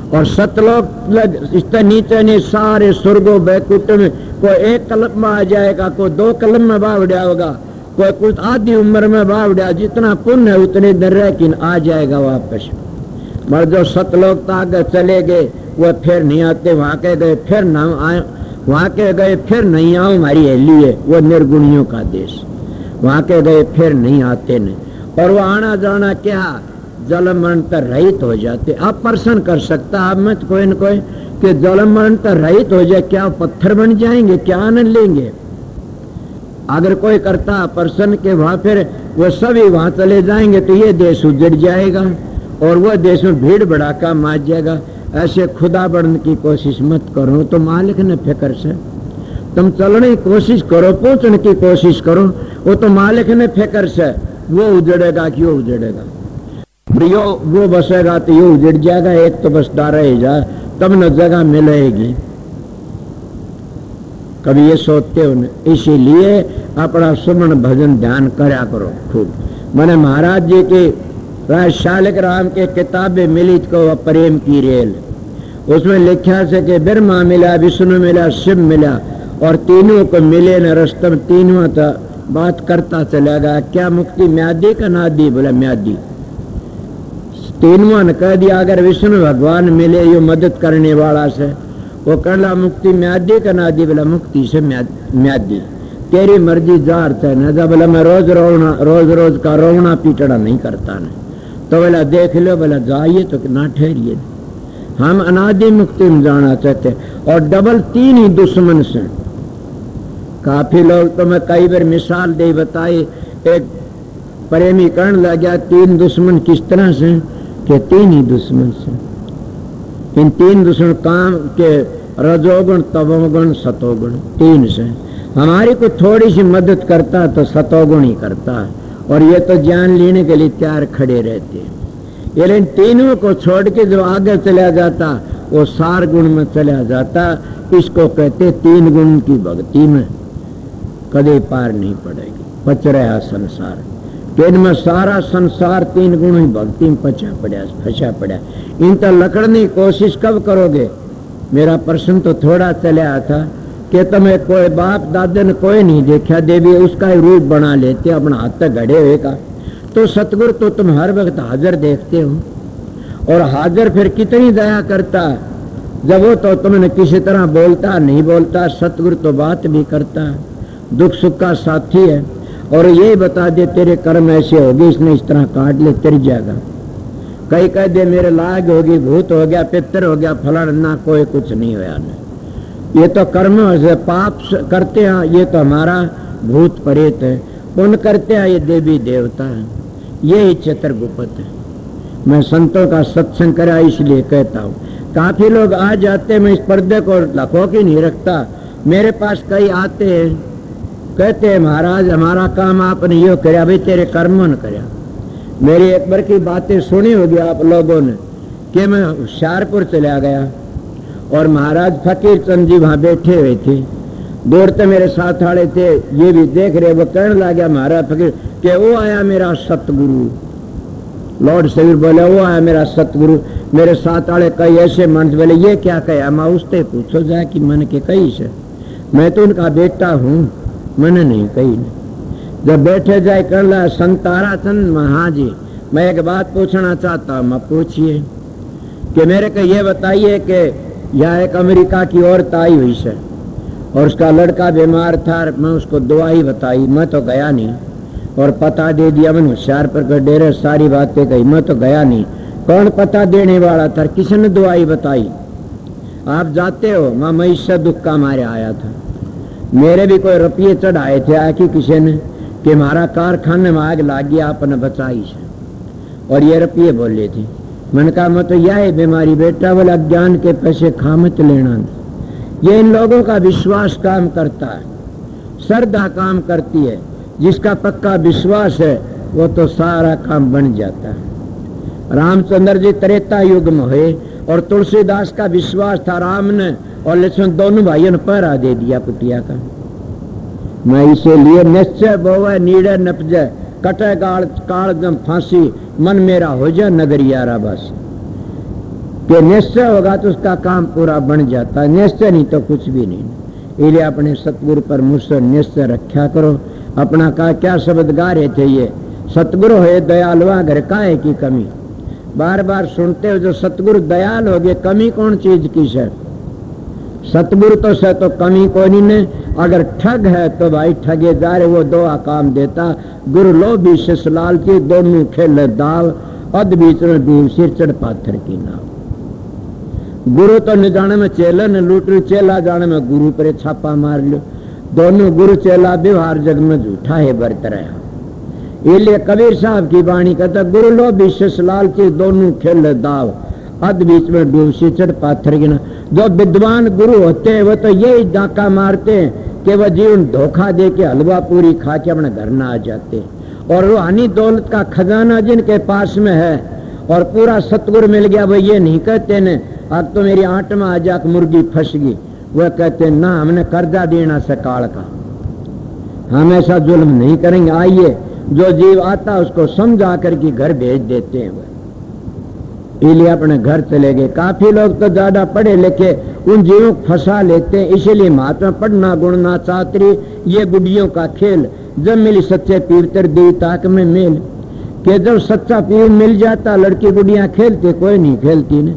[SPEAKER 2] और सतलोक इससे नीचे नहीं, सारे स्वर्गो बैकुंठ में कोई 1 कलम में आ जाएगा, कोई 2 कलम में बावड़ा होगा, कोई कुछ आधी उम्र में बावड़ा, जितना पुण्य है उतने दिन रह आ जाएगा वापस। मगर जो सतलोक तक चले गए वो फिर नहीं आते, वहां के गए फिर न आए, वहां के गए फिर नहीं आओ, हमारी हेली है वो निर्गुणियों का देश, वहां के गए फिर नहीं आते न। और वो आना जाना क्या जल मरण तर रहित हो जाते। आप प्रश्न कर सकता आप मत कोई न कोई कि जल मरण तर रहित हो जाए, क्या पत्थर बन जाएंगे, क्या आनंद लेंगे? अगर कोई करता प्रश्न के वहां फिर वो सभी वहां चले जाएंगे तो ये देश उजड़ जाएगा और वह देश में भीड़ भड़ाका मार जाएगा। ऐसे खुदा बढ़ने की कोशिश मत करो, तो मालिक ने फिक्र से तुम चलने की कोशिश करो, पहुंचने की कोशिश करो, वो तो मालिक ने फिक्र से वो उजड़ेगा क्यों उजड़ेगा, यो वो बसेगा तो ये उजड़ जाएगा। एक तो बसता रहेगा तब न जगह मिलेगी। कभी ये सोचते हो न, इसीलिए अपना सुमन भजन ध्यान करया करो खूब। मैंने महाराज जी की राज शालिक राम के किताबें मिली को प्रेम की रेल, उसमें लिखा से कि ब्रह्मा मिला, विष्णु मिला, शिव मिला, और तीनों को मिले न रस्तम, तीनों तो बात करता चलेगा। क्या मुक्ति म्यादी का नादी? बोला म्यादी। तीनों ने कह दिया अगर विष्णु भगवान मिले यो मदद करने वाला से, वो कहला मुक्ति म्यादी का नादी? बोला मुक्ति से म्यादी, तेरी मर्जी जार थे न। जब बोला मैं रोज रोज का रोना पीटना नहीं करता न, तो बोला देख लो, बोला जाइए तो ना ठहरिए, हम अनादि मुक्ति में जाना चाहते। और डबल 3 ही दुश्मन से। काफी लोग तो मैं कई बार मिसाल दे बताई, एक प्रेमी कहने लग गया 3 दुश्मन किस तरह से, कि 3 ही दुश्मन से। इन 3 दुश्मन काम के रजोगुण तमोगुण सतोगुण 3 से। हमारी को थोड़ी सी मदद करता तो सतोगुण ही करता, और ये तो जान लेने के लिए तैयार खड़े रहते। लेकिन तीनों को छोड़ के जो आगे चला जाता वो 4 गुण में चला जाता। इसको कहते 3 गुण की भक्ति में कदे पार नहीं पड़ेगी, पच रहा संसार। कि इनमें सारा संसार 3 गुण ही भक्ति में फंसा पड़ा। इन तो लकड़ने की कोशिश कब करोगे? मेरा प्रश्न तो थोड़ा चला था कि तुम्हें कोई बाप दादे ने कोई नहीं देखा, देवी उसका ही रूप बना लेते अपना हाथ तक घड़े हुए का। तो सतगुरु तो तुम हर वक्त हाजिर देखते हो, और हाजिर फिर कितनी दया करता जब वो तो तुमने किसी तरह बोलता नहीं बोलता। सतगुरु तो बात भी करता, दुख सुख का साथी है, और ये बता दे तेरे कर्म ऐसे होगी, इसने इस तरह काट ले तेरी जाएगा। कई कह दे मेरे लाग होगी, भूत हो गया, पितर हो गया, फलाना, ना कोई कुछ नहीं हुआ। ये तो कर्म से पाप करते हैं, ये तो हमारा भूत प्रेत है। पुण्य करते हैं ये देवी देवता है, ये ही चित्रगुप्त है। मैं संतों का सत्संग करा इसलिए कहता हूँ। काफी लोग आ जाते, मैं इस पर्दे को लखो की नहीं रखता। मेरे पास कई आते हैं, कहते हैं महाराज हमारा काम आपने यो कराया, भाई तेरे कर्मों ने कराया। मेरी एक बार की बातें सुनी होगी आप लोगों ने कि मैं होशियारपुर चला गया और महाराज फकीर चंद जी वहां बैठे हुए थे। दूर से मेरे साथ वाले थे, ये भी देख रहे, वो कहने लगा महाराज फकीर कि वो आया मेरा सतगुरु। लॉर्ड शबीर बोले वो आया मेरा सतगुरु। मेरे साथ वाले कई ऐसे मन बोले ये क्या कहा? मैं उससे पूछो जाए कि मन के कही से, मैं तो उनका बेटा हूँ, मैंने नहीं कही। जब बैठे जाए कहला संतारा चंद महाजी मैं एक बात पूछना चाहता हूँ। मैं पूछिए। कि मेरे को ये बताइए कि यहाँ एक अमेरिका की औरत आई हुई है और उसका लड़का बीमार था, मैं उसको दवाई बताई, मैं तो गया नहीं। और पता दे दिया। मैंने होशियार पर कर डेरे सारी बातें कही, मैं तो गया नहीं। कौन पता देने वाला था? किसने दुआई बताई? आप जाते हो? मैं इससे दुख का मारे आया था। मेरे भी कोई रुपये चढ़ाए थे आके किसी ने कि हमारा कारखाने में आग लाग गया, आपने बचाई से, और ये रुपये बोले थे। मैंने कहा मैं तो यह है बीमारी बेटा, बोले अज्ञान के पैसे खामत लेना। ये इन लोगों का विश्वास काम करता है, श्रद्धा काम करती है। जिसका पक्का विश्वास है वो तो सारा काम बन जाता है। रामचंद्र जी त्रेता युग में हुए और तुलसीदास का विश्वास था, राम ने और लक्ष्मण दोनों भाइयों ने पहरा दे दिया कुटिया का। मैं इसीलिए निश्चय बोवे नीड़े नपजे, कटे गाल काल जम फांसी, मन मेरा हो जाए नगरियारा बस। कि निश्चय होगा तो उसका काम पूरा बन जाता है, निश्चय नहीं तो कुछ भी नहीं। इसलिए अपने सतगुरु पर मुझसे निश्चय रखा करो। अपना का क्या शब्द गा रहे थे ये, सतगुरु है दयालुआ घर काहे की कमी। बार बार सुनते हो जो सतगुरु दयाल हो गए, कमी कौन चीज की है? सतगुरु तो से तो कमी कोई नहीं। अगर ठग है तो भाई ठगे जा रहे, वो दो काम देता। गुरु लो भी शिष्य लालची, दोनों खेल दाव, अध बीच में डूब सिर चढ़ पाथर की नाव। गुरु तो न जाने में चेला न लूट लो, चेला जाने में गुरु पर छापा मार लो। दोनों गुरु चेला व्यवहार जग में झूठा है बरत रहा। इसलिए कबीर साहब की वाणी कहता, गुरु लो भी शिष्य लालची, दोनों खेल दाव, अध बीच में डूब सिर चढ़ पाथर की नाव। जो विद्वान गुरु होते हैं वो तो यही डाका मारते हैं कि वह जीवन धोखा दे के हलवा पूरी खा के अपने घर ना आ जाते। और रूहानी दौलत का खजाना जिनके पास में है और पूरा सतगुरु मिल गया, वो ये नहीं कहते न अब तो मेरी आंट में आ जाक मुर्गी फंस गई। वह कहते ना हमने कर्जा देना से काल का, हम ऐसा जुल्म नहीं करेंगे। आइए जो जीव आता उसको समझा करके घर भेज देते हैं। इसलिए अपने घर चले गए। काफी लोग तो ज्यादा पढ़े लिखे उन जीवों को फंसा लेते हैं। इसीलिए महात्मा पढ़ना गुणना चातरी ये गुडियों का खेल। जब मिली सच्चे पीवतर दी ताक में मेल, कि जब सच्चा पीव मिल जाता लड़की गुडियां खेलते, कोई नहीं खेलती ने।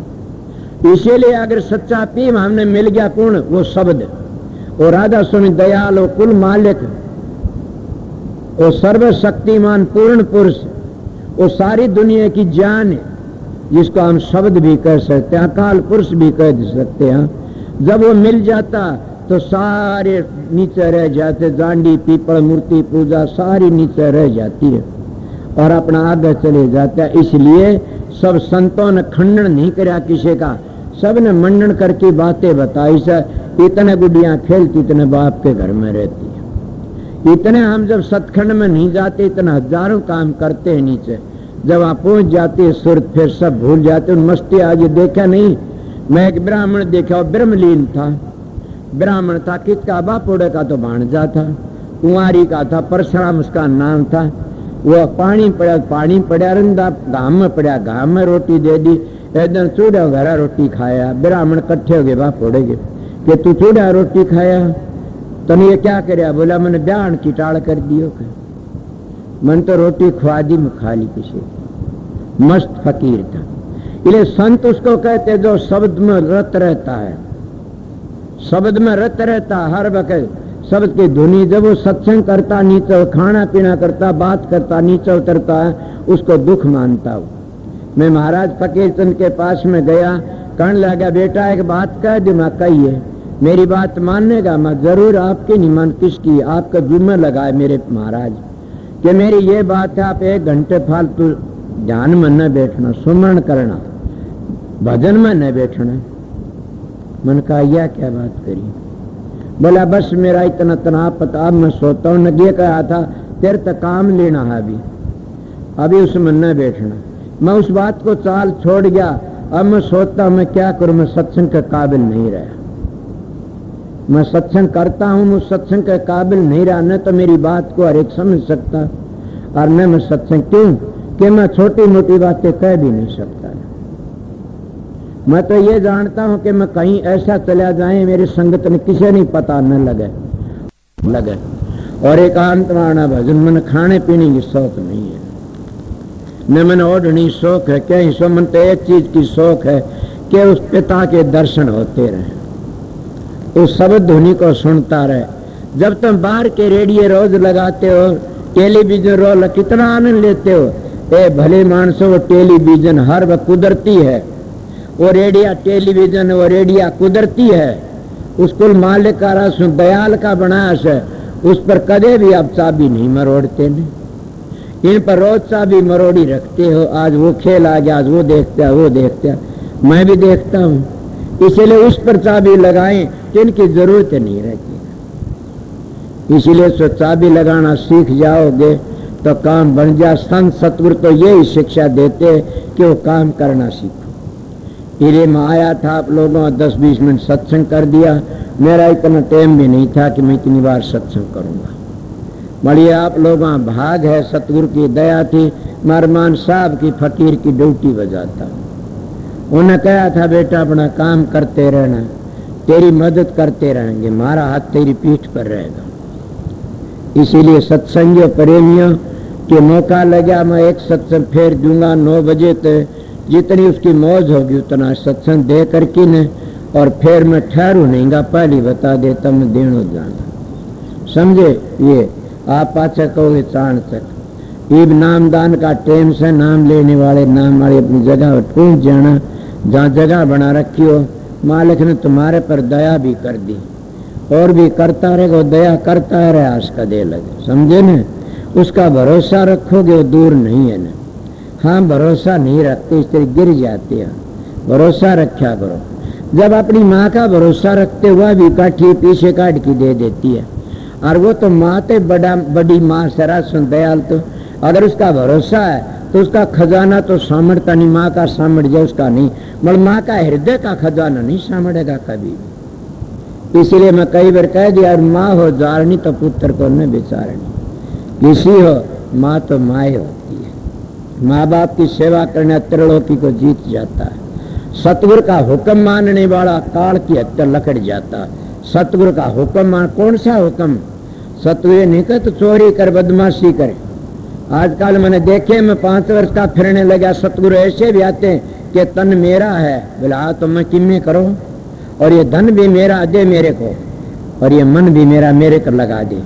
[SPEAKER 2] इसीलिए अगर सच्चा पीव हमने मिल गया पूर्ण वो शब्द, और राधा स्वामी दयाल, कुल मालिक, वो सर्वशक्तिमान पूर्ण पुरुष, वो सारी दुनिया की जान है, जिसको हम शब्द भी कह सकते हैं, अकाल पुरुष भी कह सकते हैं। जब वो मिल जाता तो सारे नीचे रह जाते। जांडी पीपल मूर्ति पूजा सारी नीचे रह जाती है और अपना आगे चले जाता है। इसलिए सब संतों ने खंडन नहीं करा किसी का, सब ने मंडन करके बातें बताई। से इतने गुडियां खेलती, इतने बाप के घर में रहती है। इतने हम जब सतखंड में नहीं जाते, इतना हजारों काम करते हैं नीचे। जब आप पहुंच जाते हैं सुरत, फिर सब भूल जाते। मस्ती आज देखा नहीं। मैं एक ब्राह्मण देखा, और ब्रह्मलीन था, ब्राह्मण था, किसका बापोड़े का तो भाणजा था, कुंवारी का था, परशुराम उसका नाम था। वो पानी पड़ा रंदा, घाम में पड़ा, घाम में रोटी दे दी। एकदम चूड़ा घरा रोटी खाया। ब्राह्मण इकट्ठे हो गए बापोड़े के कि तू चूड़ा रोटी खाया, तने ये क्या करया? बोला मैंने ब्याण की टाल कर दियो। मन तो रोटी खुआ दी, मैं खा ली किसी। मस्त फकीर था। इसलिए संत उसको कहते जो शब्द में रत रहता है, शब्द में रत रहता हर वक्त शब्द की धुनी। जब वो सत्संग करता नीचे, खाना पीना करता, बात करता, नीचे उतरता है, उसको दुख मानता हूँ। मैं महाराज फकीर चंद के पास में गया, कहने लगा बेटा एक बात कह दी। मैं कहिए। मेरी बात मानने का? मैं जरूर। आपकी नहीं मान किसकी? आपका जुम्मे लगाए मेरे महाराज कि मेरी ये बात है, आप 1 घंटे फालतू ध्यान में न बैठना, सुमरण करना, भजन में न बैठना। मन कहा यह क्या बात करी? बोला बस मेरा इतना तनाव पता, अब मैं सोता हूँ। न ये कहा था तेरे तक काम लेना है अभी उसमें न बैठना। मैं उस बात को चाल छोड़ गया। अब मैं सोचता हूँ मैं क्या करूँ, मैं सत्संग के काबिल नहीं रहा। मैं सत्संग करता हूँ, मैं सत्संग के काबिल नहीं रहा। न तो मेरी बात को हर एक समझ सकता, और न मैं सत्संग, क्यों कि मैं छोटी मोटी बातें कह भी नहीं सकता। मैं तो ये जानता हूँ कि मैं कहीं ऐसा चला जाए मेरी संगत ने किसी नहीं पता न लगे। और एकांत माना भजन, मन खाने पीने की शौक नहीं है, न मन ओढ़नी शौक है। क्या सो मन तो एक चीज की शौक है कि उस पिता के दर्शन होते रहे, उस शब्द ध्वनि को सुनता रहे। जब तुम बाहर के रेडियो रोज लगाते हो टेलीविजन रोल कितना आनंद लेते हो। ए भले मानसो, वो टेलीविजन हर वक्त कुदरती है, वो रेडिया टेलीविजन वो रेडिया कुदरती है। उसको मालिक का रस दयाल का बनाया है, उस पर कदे भी आप चाबी नहीं मरोड़ते ने। इन पर रोज चाबी मरोड़ी रखते हो। आज वो खेल आ गया, आज वो देखता है, वो देखता है, मैं भी देखता हूँ, इसलिए उस पर चाबी लगाएं कि इनकी जरूरत नहीं रहती। इसीलिए सो चाबी लगाना सीख जाओगे तो काम बन जा। संत सतगुरु तो यही शिक्षा देते कि वो काम करना सीखो। हीरे में आया था आप लोगों 10-20 मिनट सत्संग कर दिया। मेरा इतना टाइम भी नहीं था कि मैं इतनी बार सत्संग करूंगा। बढ़िए आप लोगों भाग है, सतगुरु की दया थी। मरमान साहब की फकीर की ड्यूटी बजाता। उन्हें कहा था बेटा अपना काम करते रहना, तेरी मदद करते रहेंगे, हमारा हाथ तेरी पीठ पर रहेगा। इसीलिए सत्संगियों प्रेमियों के मौका लगा, मैं एक सत्संग फेर दूंगा 9 बजे तक, जितनी उसकी मौज होगी उतना सत्संग दे करके न, और फिर मैं ठहरू नहींगा, पहले बता देता मैं देनो जाना। समझे? ये आप पाचा कहोगे चाण तक ईब नामदान का टेम से नाम लेने वाले नाम वाले अपनी जगह पहुंच जाना। जहाँ जगह बना रखी हो, मालिक ने तुम्हारे पर दया भी कर दी और भी करता रहेगा, दया करता रहे, आस का दे लगे। समझे न? उसका भरोसा रखोगे वो दूर नहीं है न। हाँ भरोसा नहीं रखते इस तरह गिर जाते हैं। भरोसा रखा करो। जब अपनी माँ का भरोसा रखते हुआ भी काठी पीछे काट की दे देती है, और वो तो माँ ते बड़ी माँ सरासन दयाल। तो अगर उसका भरोसा है तो उसका खजाना तो सामर्थ्य नहीं, माँ का सामर्थ्य उसका नहीं, मगर माँ का हृदय का खजाना नहीं सामर्थेगा कभी। इसलिए मैं कई बार कह दिया, माँ हो जारनी तो पुत्र को न बेचारनी। किसी हो माँ तो माए होती है। माँ बाप की सेवा करने त्रिलोकी को जीत जाता है। सतगुरु का हुक्म मानने वाला काल की हत्या लकड़ जाता। सतगुरु का हुक्म मान, कौन सा हुक्म? सतगुरु नहीं कह तो चोरी कर, बदमाशी करे। आजकल मैंने देखे, मैं 5 वर्ष का फिरने लगा, सतगुरु ऐसे भी आते हैं कि तन मेरा है, बोला तो मैं किम्मे करो, और ये धन भी मेरा दे मेरे को, और ये मन भी मेरा मेरे को लगा दे।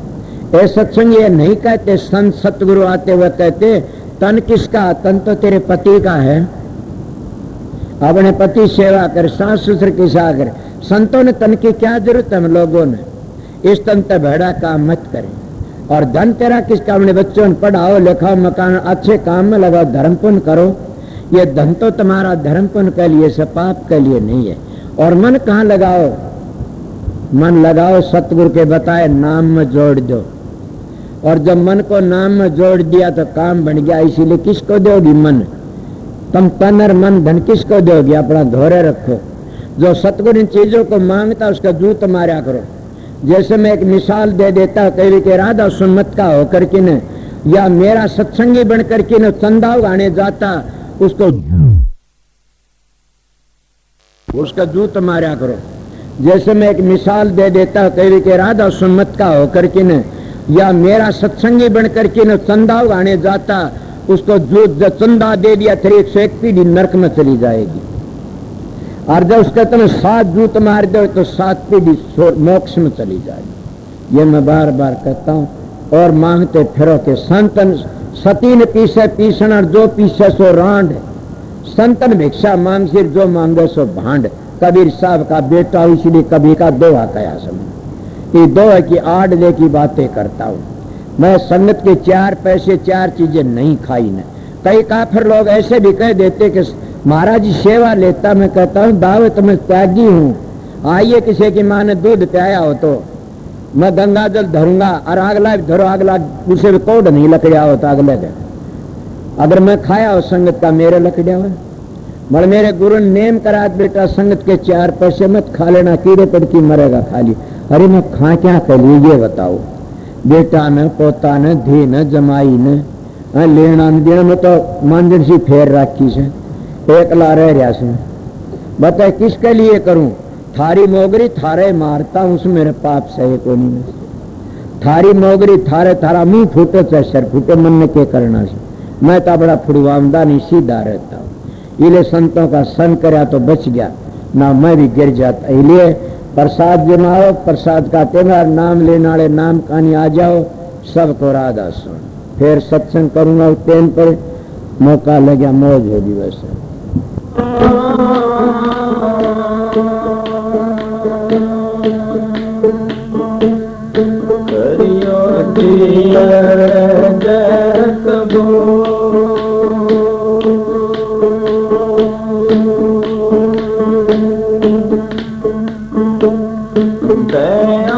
[SPEAKER 2] ऐ सत्संग ये नहीं कहते। संत सतगुरु आते हुए कहते तन किसका? तन तो तेरे पति का है, अपने पति सेवा कर, सास ससुर की सेवा कर। संतों ने तन की क्या जरूरत है? हम लोगों ने इस तन ते भेड़ा काम मत करें। और धन तेरा किसका? अपने बच्चों ने पढ़ाओ लिखाओ, मकान अच्छे काम में लगाओ, धर्म पुण्य करो। ये धन तो तुम्हारा धर्म पुण्य के लिए से पाप के लिए नहीं है। और मन कहाँ लगाओ? मन लगाओ सतगुरु के बताए नाम में जोड़ दो। और जब मन को नाम में जोड़ दिया तो काम बन गया। इसीलिए किसको दोगी मन? तुम तन और मन धन किसको दोगी? अपना धोरे रखो। जो सतगुरु इन चीजों को मांगता उसका जूत मारा करो। जैसे मैं एक मिसाल दे देता, कभी के राधा सुन्नत का होकर के न, या मेरा सत्संगी बन करके न चंदा उगाने जाता, उसका जूत मारा करो। जैसे मैं एक मिसाल दे देता, कभी के राधा सुन्नत का होकर के न, या मेरा सत्संगी बन करके न चंदा उगाने जाता, उसको जूत चंदा दे दिया, फिर 101 पीढ़ी नरक में चली जाएगी। और जब उसका तुम 7 जूत मार दो तो 7 पीढ़ी मोक्ष में चली जाएगी। ये मैं बार बार कहता हूँ। और मांगते फिरो के संतन सतीन पीछे पीछण, और जो पीछे सो रांड। संतन भिक्षा मांग सिर, जो मांगे सो भांड। कबीर साहब का बेटा, इसलिए कभी का दोहा कया समझ। ये दोहे की आड़ ले की बातें करता हूँ मैं। संगत के 4 पैसे 4 चीजें नहीं खाई न। कई काफिर लोग ऐसे भी कह देते कि महाराज जी सेवा लेता। मैं कहता हूँ दावत में त्यागी हूँ। आइए किसी की माँ ने दूध पियाया हो तो मैं गंगा जल धरूंगा, और अगला धरो, अगला उसे भी कोड नहीं लकड़िया हो तो अगले दे। अगर मैं खाया हो संगत का, मेरे लकड़िया हो। मगर मेरे गुरु ने नेम करा, बेटा संगत के 4 पैसे मत खा लेना, कीड़े पड़की मरेगा खाली। अरे मैं खा क्या कर लिए ये बताओ? बेटा न, पोता न, धी न, जमाई न, लेना न देना में तो मांझन सी फेर राखी से एकला रह रहा से। बताए किसके लिए करूं? थारी मोगरी थारे मारता हूं, उसमें मेरे पाप सहे को नहीं। थारी मोगरी थारे, थारा मुंह फूटे चाहे सर फूटे, मन ने के करना से। मैं तो बड़ा फुड़वामदा नहीं, सीधा रहता हूँ। इले संतों का सन कराया तो बच गया ना, मैं भी गिर जाता। इसलिए प्रसाद जमाओ, प्रसाद का त्यौहार, नाम लेने वाले नाम कहानी आ जाओ, सबको राधा सुन। फिर सत्संग करूंगा उस ट्रेन पर मौका लग गया मौज होगी बस।
[SPEAKER 1] दया